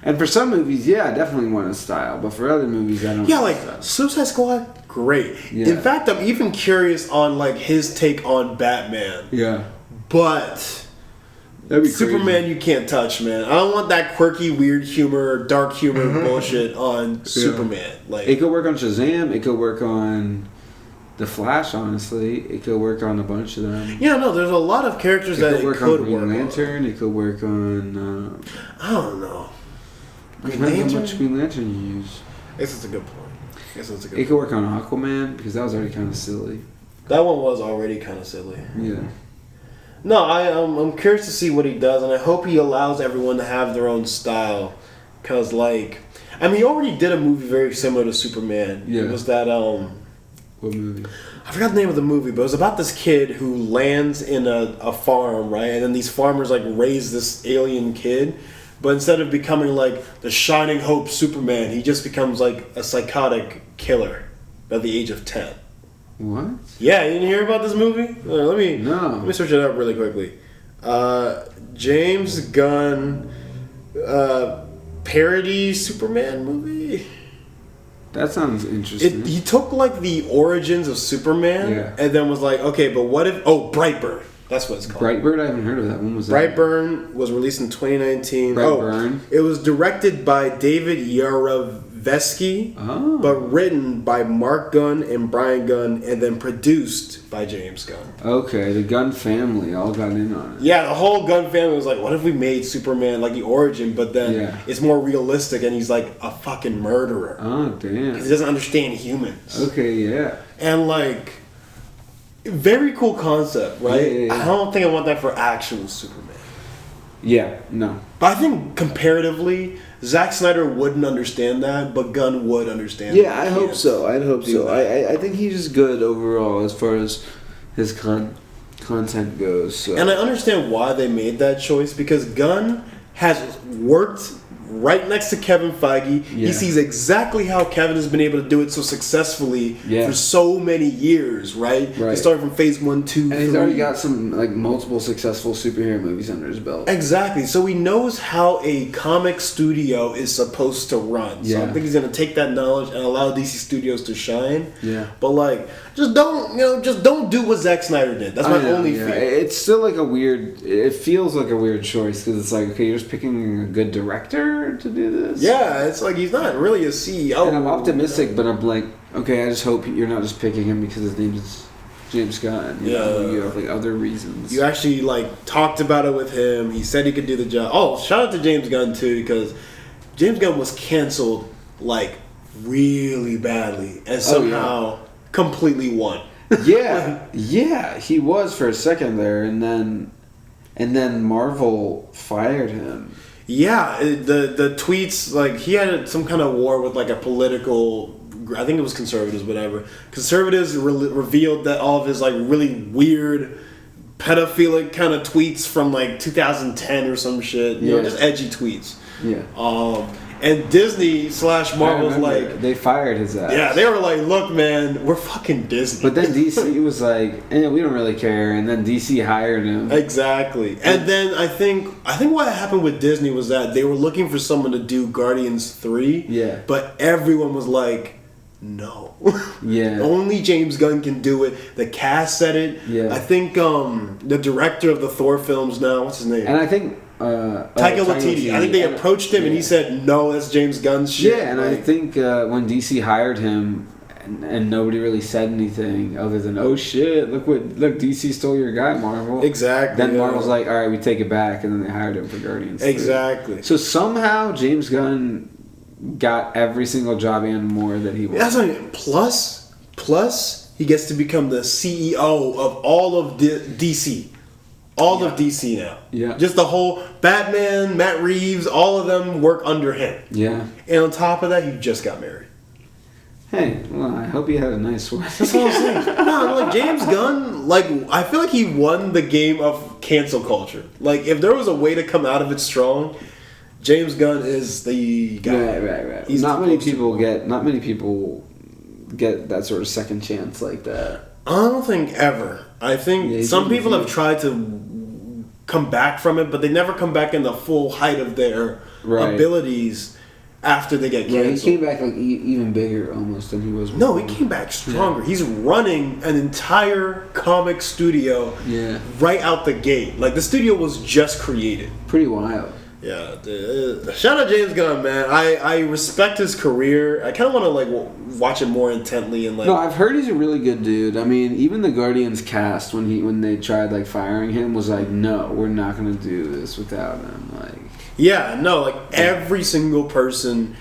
And for some movies, I definitely want a style. But for other movies, I don't. Yeah, like Suicide Squad, great. In fact, I'm even curious on like his take on Batman. But that'd be Superman, you can't touch, man. I don't want that quirky, weird humor, dark humor bullshit on Superman. Like it could work on Shazam. It could work on The Flash, honestly. It could work on a bunch of them. Yeah, no, there's a lot of characters that it could work on. Green Lantern. It could work on. I don't know. Depends how much Green Lantern you use. I guess it's a good point. It could work on Aquaman because that was already kind of silly. That one was already kind of silly. Yeah. No, I'm curious to see what he does, and I hope he allows everyone to have their own style. Cause like, I mean, he already did a movie very similar to Superman. Yeah. It was that What movie? I forgot the name of the movie, but it was about this kid who lands in a farm, right? And then these farmers like raise this alien kid. But instead of becoming like the shining hope Superman, he just becomes like a psychotic killer by the age of 10. What? Yeah, you didn't hear about this movie? Let me search it up really quickly. James Gunn parody Superman movie. That sounds interesting. He took like the origins of Superman and then was like, okay, but what if... Oh, Brightburn. That's what it's called. Brightburn? I haven't heard of that. When was that? Brightburn was released in 2019. Brightburn. It was directed by David Yarovesky, but written by Mark Gunn and Brian Gunn, and then produced by James Gunn. Okay, the Gunn family all got in on it. Yeah, the whole Gunn family was like, what if we made Superman like the origin, but then it's more realistic and he's like a fucking murderer. Oh, damn. Because he doesn't understand humans. Okay, yeah. And like... Very cool concept, right? Yeah. I don't think I want that for actual Superman. Yeah, no. But I think comparatively, Zack Snyder wouldn't understand that, but Gunn would understand. Yeah, I hope so. I think he's just good overall as far as his content goes. So. And I understand why they made that choice, because Gunn has worked right next to Kevin Feige. He sees exactly how Kevin has been able to do it so successfully for so many years, right? Starting from phase 1, 2, and 3. He's already got some like multiple successful superhero movies under his belt. Exactly. So he knows how a comic studio is supposed to run. So I think he's going to take that knowledge and allow DC Studios to shine. Yeah. But like, just don't do what Zack Snyder did. That's my only fear. It's still like it feels like a weird choice because it's like, okay, you're just picking a good director to do this. Yeah, it's like he's not really a CEO. And I'm optimistic, but I'm like, okay, I just hope you're not just picking him because his name is James Gunn. You know, you have like other reasons. You actually like talked about it with him. He said he could do the job. Oh, shout out to James Gunn too, because James Gunn was canceled like really badly and somehow completely won. Yeah, he was for a second there, and then Marvel fired him. Yeah, the tweets, like, he had some kind of war with, like, a political... I think it was conservatives, whatever. Conservatives revealed that all of his, like, really weird, pedophilic kind of tweets from, like, 2010 or some shit. You know, just edgy tweets. Yeah. And Disney / Marvel was like... They fired his ass. Yeah, they were like, look, man, we're fucking Disney. But then DC was like, we don't really care. And then DC hired him. Exactly. And then I think what happened with Disney was that they were looking for someone to do Guardians 3. Yeah. But everyone was like, no. Yeah. Only James Gunn can do it. The cast said it. Yeah. I think the director of the Thor films now, what's his name? And I think Taika Waititi. I think they approached him and he said, "No, that's James Gunn's shit." Yeah, and I think when DC hired him, and nobody really said anything other than, "Oh shit, look DC stole your guy, Marvel." Exactly. Then Marvel's like, "All right, we take it back," and then they hired him for Guardians. Exactly. 3. So somehow James Gunn got every single job and more that he wanted. That's what I mean. Plus, he gets to become the CEO of all of DC. All of DC now. Yeah. Just the whole Batman, Matt Reeves, all of them work under him. Yeah. And on top of that, he just got married. Hey, well, I hope you had a nice one. That's what I'm saying. No, like James Gunn, like I feel like he won the game of cancel culture. Like if there was a way to come out of it strong, James Gunn is the guy. Right. He's not many people get that sort of second chance like that. I don't think ever. I think some people have tried to come back from it, but they never come back in the full height of their abilities after they get canceled. Yeah, he came back like even bigger almost than he was before. No, he came back stronger. Yeah. He's running an entire comic studio right out the gate. Like the studio was just created. Pretty wild. Yeah, shout out James Gunn, man. I respect his career. I kind of want to like watch it more intently and like. No, I've heard he's a really good dude. I mean, even the Guardians cast when they tried like firing him was like, no, we're not gonna do this without him. Like. Yeah, no, like every single person,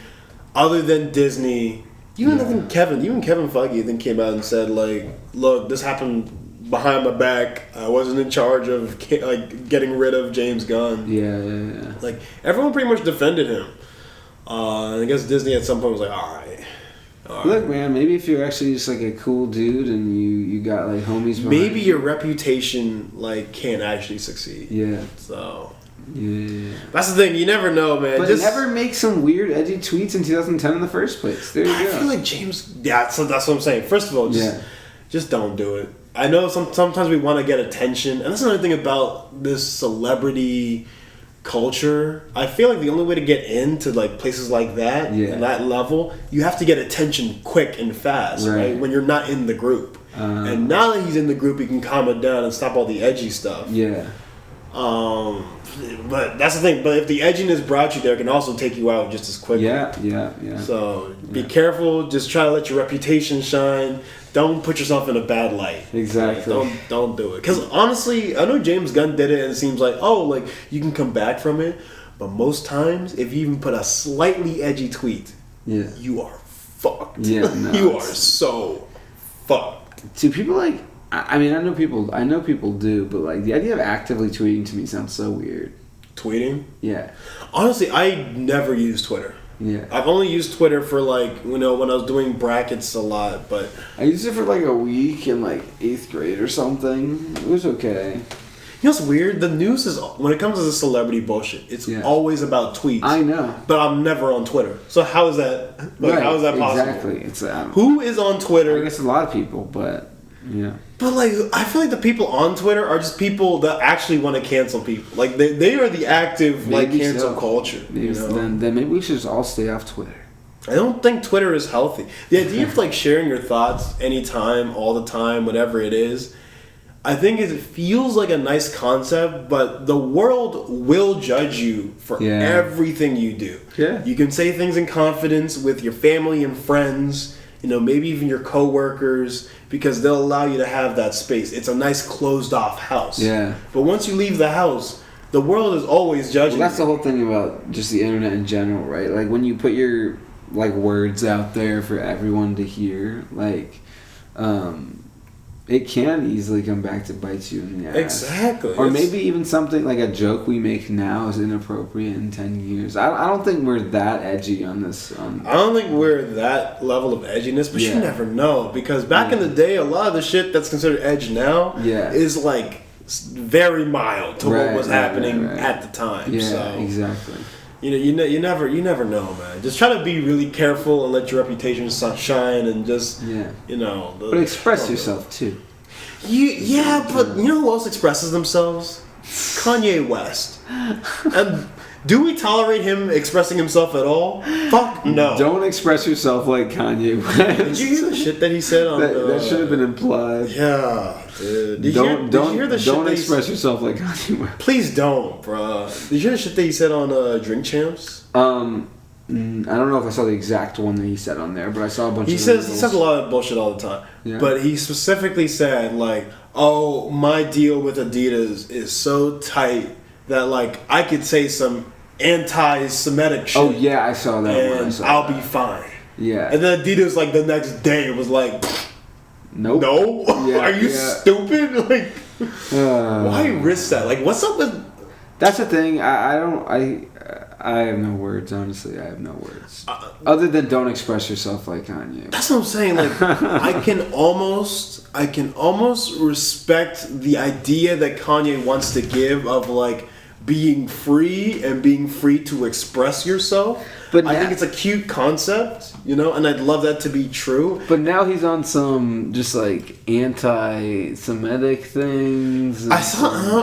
other than Disney, even Kevin Feige, I think came out and said like, look, this happened behind my back. I wasn't in charge of like getting rid of James Gunn. Yeah. Like everyone pretty much defended him. I guess Disney at some point was like, all right. Look, man, maybe if you're actually just like a cool dude and you got like homies behind maybe your reputation like can't actually succeed. Yeah. So. Yeah. That's the thing. You never know, man. But never make some weird, edgy tweets in 2010 in the first place. There you go. I feel like James. Yeah, so that's what I'm saying. First of all, just don't do it. I know sometimes we want to get attention, and that's another thing about this celebrity culture. I feel like the only way to get into like places like that and that level, you have to get attention quick and fast, right? When you're not in the group. And now that he's in the group, he can calm it down and stop all the edgy stuff. Yeah. But that's the thing. But if the edginess brought you there, it can also take you out just as quickly. Yeah. So be careful. Just try to let your reputation shine. Don't put yourself in a bad light. Exactly. Like, don't do it. Because honestly, I know James Gunn did it, and it seems like you can come back from it. But most times, if you even put a slightly edgy tweet, you are fucked. Yeah, no, you are so fucked. Do people like? I mean, I know people do, but like the idea of actively tweeting to me sounds so weird. Tweeting? Yeah. Honestly, I never use Twitter. Yeah. I've only used Twitter for like, when I was doing brackets a lot, but I used it for like a week in like 8th grade or something. It was okay. You know what's weird? The news is, when it comes to the celebrity bullshit, it's always about tweets. I know. But I'm never on Twitter. So how is that? How is that possible? Exactly. It's who is on Twitter? I guess a lot of people, but yeah. But like, I feel like the people on Twitter are just people that actually want to cancel people. Like they are the active cancel culture. Maybe, you know? Then maybe we should just all stay off Twitter. I don't think Twitter is healthy. The idea of like sharing your thoughts anytime, all the time, whatever it is, I think it feels like a nice concept, but the world will judge you for everything you do. Yeah. You can say things in confidence with your family and friends, maybe even your coworkers, because they'll allow you to have that space. It's a nice closed off house. Yeah. But once you leave the house, the world is always judging. Well, that's the whole thing about just the internet in general, right? Like when you put your like words out there for everyone to hear, like it can easily come back to bite you in the ass. Exactly. Or maybe even something like a joke we make now is inappropriate in 10 years. I don't think we're that edgy on this. I don't think we're that level of edginess, but you never know. Because back in the day, a lot of the shit that's considered edge now is like very mild to what was happening at the time. Yeah, so, exactly. You never know, man. Just try to be really careful and let your reputation shine, and just But express yourself too. But you know who else expresses themselves? Kanye West. And Do we tolerate him expressing himself at all? Fuck no. Don't express yourself like Kanye West. Did you hear the shit that he said on that should have been implied. Yeah, dude. Did you hear the shit don't express yourself like Kanye West. Please don't, bro. Did you hear the shit that he said on Drink Champs? I don't know if I saw the exact one that he said on there, but I saw a bunch. He says a lot of bullshit all the time. Yeah. But he specifically said like, "Oh, my deal with Adidas is so tight that like I could say some anti-Semitic shit. Oh yeah, I saw that and one. I'll be fine." Yeah. And then Adidas like the next day was like, "Nope. No, yeah, are you stupid? Like, why risk that? Like, what's up with?" That's the thing. I have no words. Honestly, I have no words other than don't express yourself like Kanye. That's what I'm saying. Like, I can almost respect the idea that Kanye wants to give of like being free and being free to express yourself. But I think it's a cute concept, you know, and I'd love that to be true. But now he's on some just like anti-Semitic things. I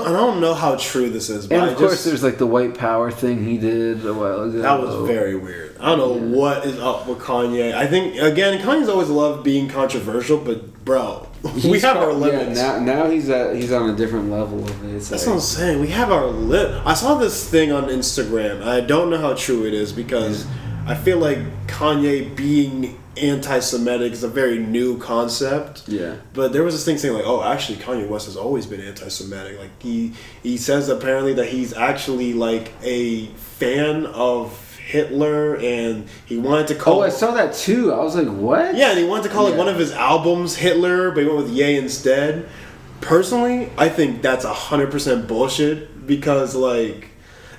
don't know how true this is. But and of course, there's like the white power thing he did a while ago. That was very weird. I don't know what is up with Kanye. I think again, Kanye's always loved being controversial, but bro, we have our limits. Yeah, now he's on a different level of it. That's what I'm saying. We have our limit. I saw this thing on Instagram. I don't know how true it is because I feel like Kanye being anti-Semitic is a very new concept. Yeah. But there was this thing saying like, oh, actually Kanye West has always been anti-Semitic. Like he says apparently that he's actually like a fan of Hitler, and he wanted to call. Oh, I saw that too. I was like, what? Yeah, and he wanted to call like one of his albums Hitler, but he went with Ye instead. Personally, I think that's 100% bullshit because like,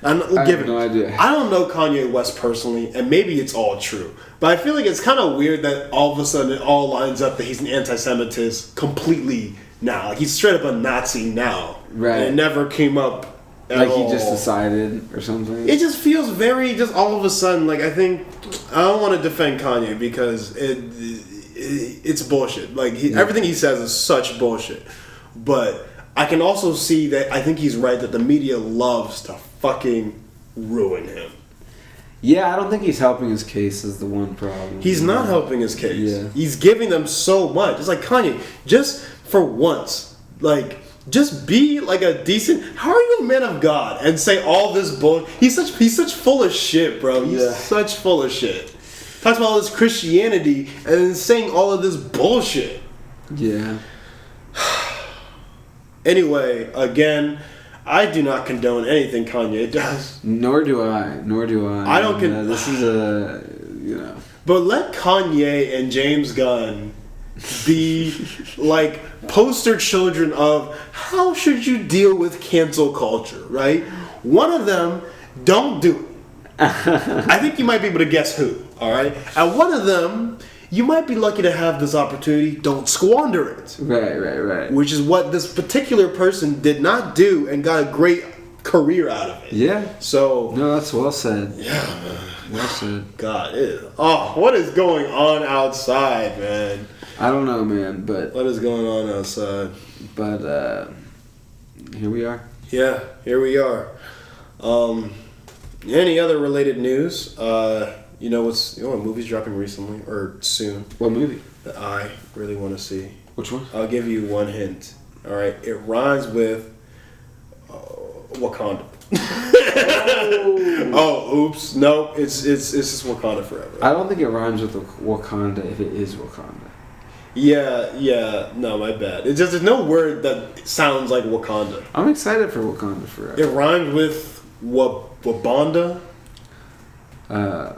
I have no idea. I don't know Kanye West personally, and maybe it's all true, but I feel like it's kind of weird that all of a sudden it all lines up that he's an anti-Semitist completely now. Like he's straight up a Nazi now, right? And it never came up. Like he just decided or something. It just feels very just all of a sudden. Like I don't want to defend Kanye because it's bullshit. Like everything he says is such bullshit. But I can also see that I think he's right that the media loves to fucking ruin him. Yeah, I don't think he's helping his case is the one problem. He's not helping his case. Yeah. He's giving them so much. It's like Kanye, just for once, like. Just be like a decent. How are you a man of God and say all this bull? He's such full of shit, bro. He's such full of shit. Talks about all this Christianity and then saying all of this bullshit. Yeah. Anyway, again, I do not condone anything Kanye does. Nor do I. I don't condone. This is a But let Kanye and James Gunn be like poster children of how should you deal with cancel culture, right? One of them, don't do it. I think you might be able to guess who, all right? And one of them, you might be lucky to have this opportunity, don't squander it. Right. Which is what this particular person did not do and got a great career out of it. Yeah. So no, that's well said. Yeah, man. Well said. God, what is going on outside, man? I don't know, man, but what is going on outside? But here we are. Yeah, here we are. Any other related news? You know what movie's dropping recently or soon? What movie? That I really want to see. Which one? I'll give you one hint. All right, it rhymes with Wakanda. Oh, oops! No, it's just Wakanda forever. I don't think it rhymes with Wakanda if it is Wakanda. Yeah. No, my bad. It's just there's no word that sounds like Wakanda. I'm excited for Wakanda forever. It rhymes with Wabanda. I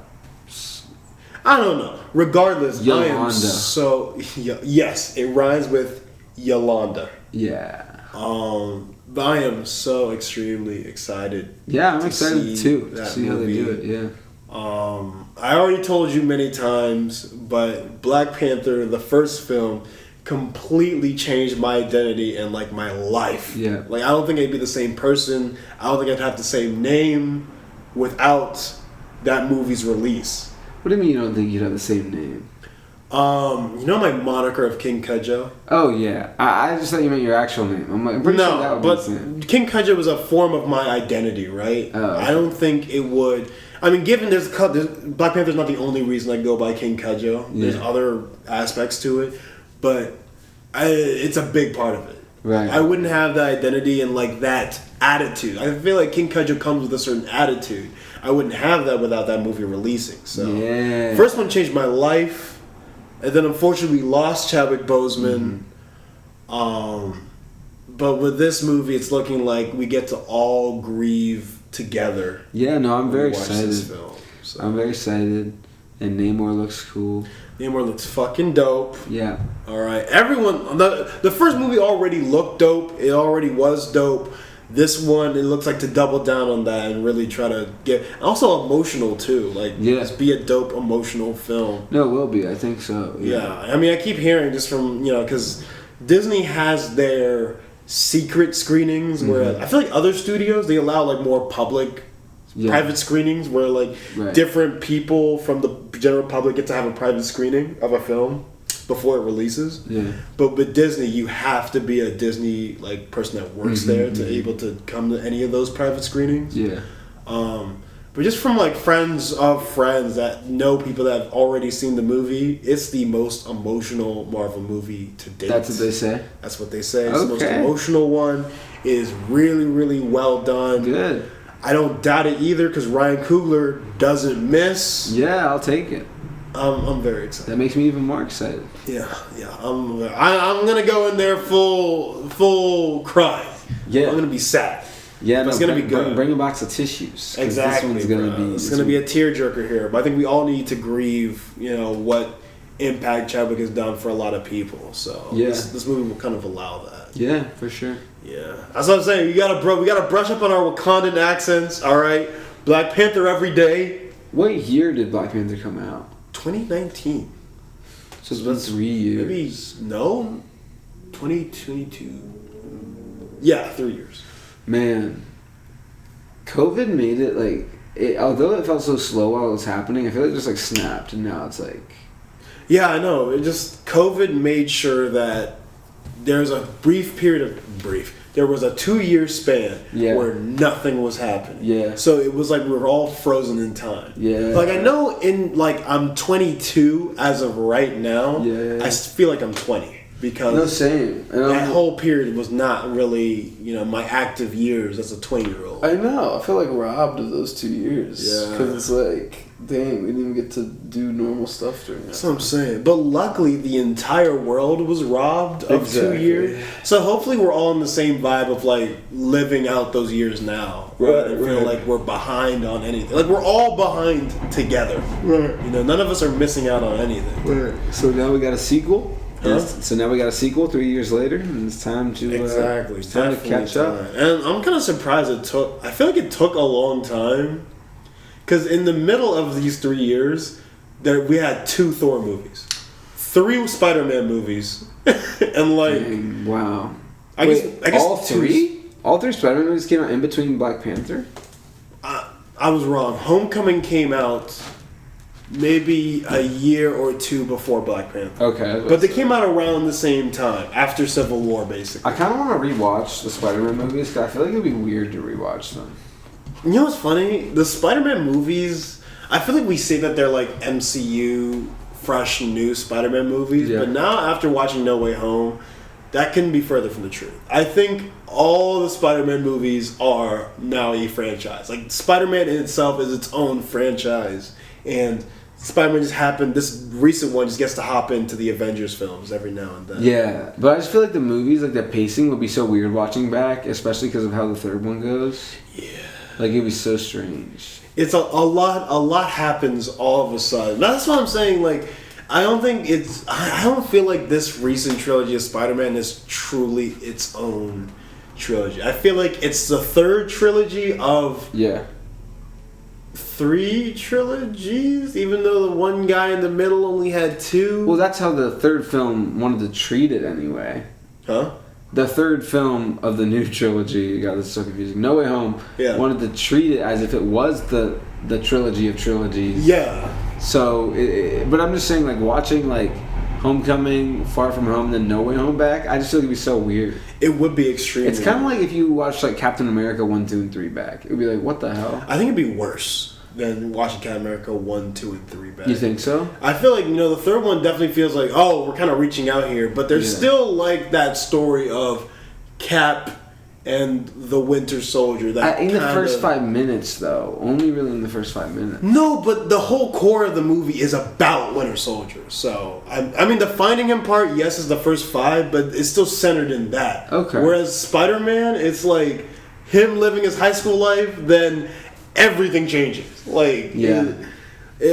don't know. Regardless, Yolanda. I am so yes, it rhymes with Yolanda. Yeah. But I am so extremely excited. Yeah, I'm excited too to see how they do it. Yeah. I already told you many times, but Black Panther, the first film, completely changed my identity and like my life. Yeah. Like I don't think I'd be the same person. I don't think I'd have the same name without that movie's release. What do you mean you don't think you'd have the same name? You know my moniker of King Kudjo? Oh yeah, I just thought you meant your actual name. I'm pretty sure that would be the same. King Kudjo was a form of my identity, right? Oh, okay. I don't think it would. I mean, given Black Panther's not the only reason I go by King Kudjo. Yeah. There's other aspects to it, but it's a big part of it. Right. I wouldn't have that identity and like that attitude. I feel like King Kudjo comes with a certain attitude. I wouldn't have that without that movie releasing. So, yeah. First one changed my life. And then unfortunately we lost Chadwick Boseman. But with this movie, it's looking like we get to all grieve together. Yeah, no, I'm very excited. Film, so. I'm very excited. And Namor looks cool. Namor looks fucking dope. Yeah. All right. Everyone, the first movie already looked dope. It already was dope. This one, it looks like to double down on that and really try to get... Also emotional, too. Like, just be a dope, emotional film. No, it will be. I think so. Yeah. I mean, I keep hearing just from, because Disney has their secret screenings where... I feel like other studios, they allow, like, more public... private screenings where, like, different people from the general public get to have a private screening of a film before it releases. Yeah. But with Disney, you have to be a Disney like person that works there to able to come to any of those private screenings. Yeah. But just from like friends of friends that know people that have already seen the movie, it's the most emotional Marvel movie to date. That's what they say? That's what they say. It's the most emotional one. It is really, really well done. Good. I don't doubt it either because Ryan Coogler doesn't miss. Yeah, I'll take it. I'm very excited. That makes me even more excited. Yeah. I'm gonna go in there full cry. Yeah. I'm gonna be sad. Yeah, it's gonna be good. Bring a box of tissues. Exactly. This one's gonna be. It's gonna be a tearjerker here, but I think we all need to grieve. What impact Chadwick has done for a lot of people. So this movie will kind of allow that. Yeah, for sure. Yeah, that's what I'm saying. We gotta brush up on our Wakandan accents. All right, Black Panther every day. What year did Black Panther come out? 2019. So it's been 3 years. Maybe 2022. Yeah, 3 years. Man, COVID made it like although it felt so slow while it was happening, I feel like it just like snapped, and now it's like. Yeah, I know. It just COVID made sure that there's a there was a 2-year span where nothing was happening. Yeah. So it was like we were all frozen in time. Yeah. Like I know I'm 22 as of right now. Yeah. I feel like I'm 20 because that whole period was not really, my active years as a 20-year-old. I know. I feel like robbed of those 2 years. Yeah. Because it's like, dang, we didn't even get to do normal stuff during that. That's what I'm saying. But luckily, the entire world was robbed of 2 years. So hopefully we're all in the same vibe of, like, living out those years now. Right. And feel like we're behind on anything. Like, we're all behind together. Right. None of us are missing out on anything. Right. So now we got a sequel. Huh? So now we got a sequel 3 years later, and it's time to it's time to catch up. And I'm kind of surprised I feel like it took a long time. Because in the middle of these 3 years, we had 2 Thor movies, 3 Spider-Man movies, and Dang, wow. I guess all 3? All 3 Spider-Man movies came out in between Black Panther? I was wrong. Homecoming came out maybe a year or 2 before Black Panther. Okay. But they came out around the same time, after Civil War, basically. I kind of want to rewatch the Spider-Man movies, because I feel like it would be weird to rewatch them. You know what's funny? The Spider-Man movies, I feel like we say that they're like MCU, fresh, new Spider-Man movies, but now after watching No Way Home, that couldn't be further from the truth. I think all the Spider-Man movies are now a franchise. Like, Spider-Man in itself is its own franchise, and Spider-Man this recent one just gets to hop into the Avengers films every now and then. Yeah, but I just feel like the movies, like the pacing would be so weird watching back, especially because of how the third one goes. Yeah. Like, it'd be so strange. It's a lot happens all of a sudden. That's what I'm saying. Like, I don't feel like this recent trilogy of Spider-Man is truly its own trilogy. I feel like it's the third trilogy of 3 trilogies, even though the one guy in the middle only had 2. Well, that's how the third film wanted to treat it anyway. Huh? The third film of the new trilogy, God, this is so confusing. No Way Home wanted to treat it as if it was the trilogy of trilogies. Yeah. So, but I'm just saying, like, watching, like, Homecoming, Far From Home, then No Way Home back, I just feel like it'd be so weird. It would be extreme. It's kind of like if you watch, like, Captain America 1, 2, and 3 back. It would be like, what the hell? I think it'd be worse than watching Captain America 1, 2, and 3 back. You think so? I feel like, the third one definitely feels like, oh, we're kind of reaching out here. But there's still, like, that story of Cap and the Winter Soldier. That in the first 5 minutes, though. Only really in the first 5 minutes. No, but the whole core of the movie is about Winter Soldier. So, I mean, the finding him part, yes, is the first 5, but it's still centered in that. Okay. Whereas Spider-Man, it's like him living his high school life, then everything changes. Like, yeah.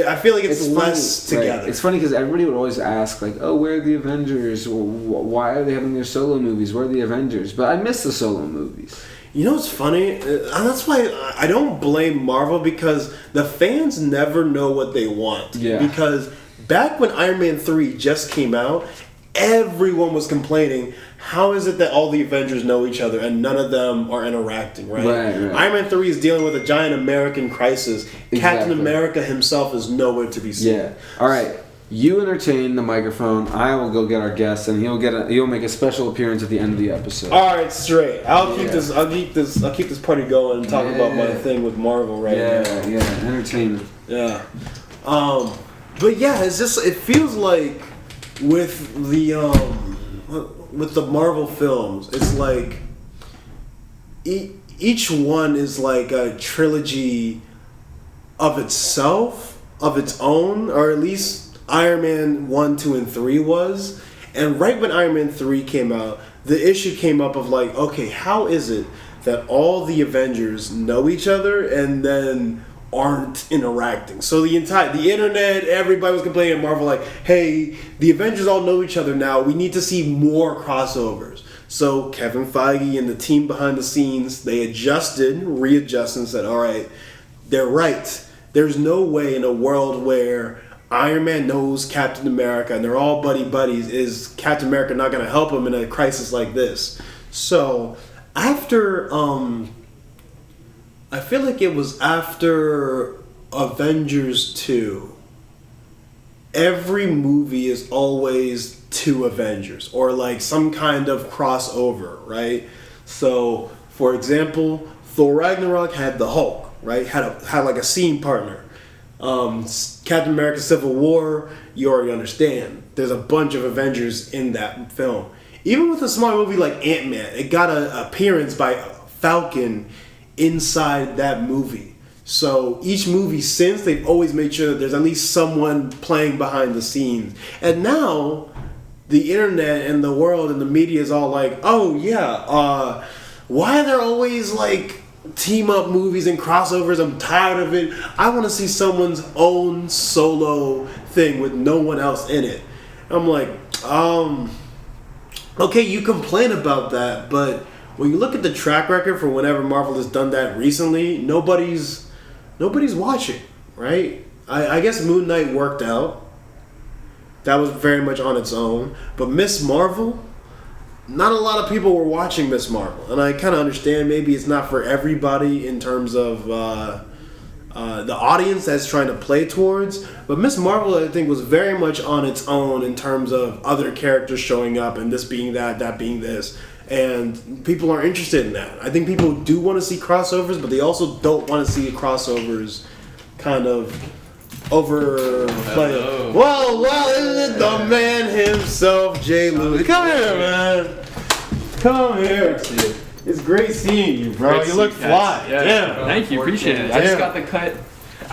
I feel like it's less funny, together. Right. It's funny because everybody would always ask, like, oh, where are the Avengers? Why are they having their solo movies? Where are the Avengers? But I miss the solo movies. You know what's funny? And that's why I don't blame Marvel, because the fans never know what they want. Yeah. Because back when Iron Man 3 just came out, everyone was complaining, how is it that all the Avengers know each other and none of them are interacting, right? Right. Iron Man 3 is dealing with a giant American crisis. Exactly. Captain America himself is nowhere to be seen. Yeah. All right. You entertain the microphone. I will go get our guest, and he'll make a special appearance at the end of the episode. All right, straight. I'll keep this party going and talk about my thing with Marvel now. Yeah, entertainment. Yeah. But yeah, it's just, it feels like with the Marvel films, it's like each one is like a trilogy of itself, of its own, or at least Iron Man 1, 2, and 3 was. And right when Iron Man 3 came out, the issue came up of like, okay, how is it that all the Avengers know each other and then aren't interacting? So the internet, everybody was complaining at Marvel like, hey, the Avengers all know each other now. We need to see more crossovers. So Kevin Feige and the team behind the scenes, they readjusted and said, all right, they're right. There's no way in a world where Iron Man knows Captain America and they're all buddies is Captain America not going to help him in a crisis like this. So after I feel like it was after Avengers 2, every movie is always two Avengers or like some kind of crossover, right? So, for example, Thor Ragnarok had the Hulk, right? Had like a scene partner. Captain America Civil War, you already understand. There's a bunch of Avengers in that film. Even with a small movie like Ant-Man, it got an appearance by Falcon inside that movie. So each movie since, they've always made sure that there's at least someone playing behind the scenes. And now, the internet and the world and the media is all like, oh yeah, why are there always like team up movies and crossovers? I'm tired of it. I want to see someone's own solo thing with no one else in it. I'm like, okay, you complain about that, but when you look at the track record for whenever Marvel has done that recently, nobody's watching, right? I guess Moon Knight worked out. That was very much on its own. But Miss Marvel, not a lot of people were watching Miss Marvel. And I kind of understand maybe it's not for everybody in terms of the audience that's trying to play towards. But Miss Marvel, I think, was very much on its own in terms of other characters showing up and this being that being this. And people are interested in that. I think people do want to see crossovers, but they also don't want to see crossovers kind of overplay. Well, isn't it the man himself, Jay Lewis? Come here, man. Come here. It's great seeing you, bro. Great you look fly. Yeah. Damn. Thank you. Appreciate it. I just got the cut.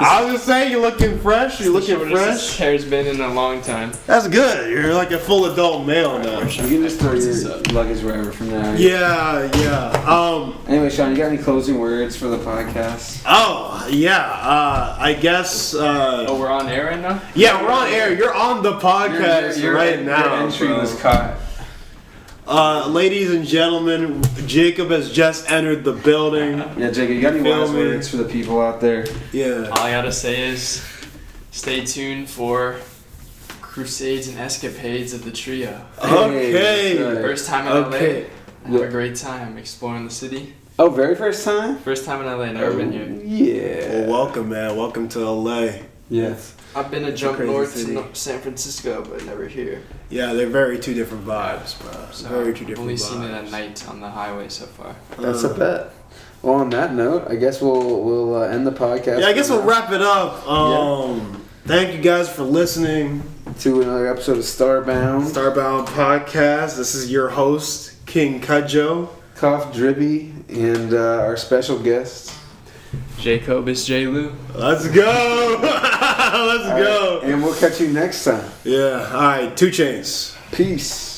I was just saying, you're looking fresh. You're looking This fresh. hair's been in a long time. That's good. You're like a full adult male now. You can just throw your luggage wherever from now. Yeah. Anyway, Sean, you got any closing words for the podcast? Oh, yeah. I guess. Oh, we're on air right now? Yeah, we're on air. You're on the podcast right now. Your entry was caught. Ladies and gentlemen, Jacob has just entered the building. Yeah, Jacob, you got any wise words for the people out there? Yeah. All I gotta say is stay tuned for Crusades and Escapades of the Trio. Okay. First time in LA. I have a great time exploring the city. Oh, very first time? First time in LA, never been here. Yeah. Well, welcome, man. Welcome to LA. Yes. I've been to jump crazy north city. to San Francisco, but never here. Yeah, they're very two different vibes, bro. So Very two I've different only vibes. seen it at night on the highway so far. That's a bet. Well, on that note, I guess we'll end the podcast. Yeah, I guess for we'll now. wrap it up. Thank you guys for listening. To another episode of Starbound. Starbound Podcast. This is your host, King Kudjo. Cough Dribby, and our special guest. Jacobus J. Lou. Let's go! Let's go! And we'll catch you next time. Yeah, alright, 2 Chainz. Peace.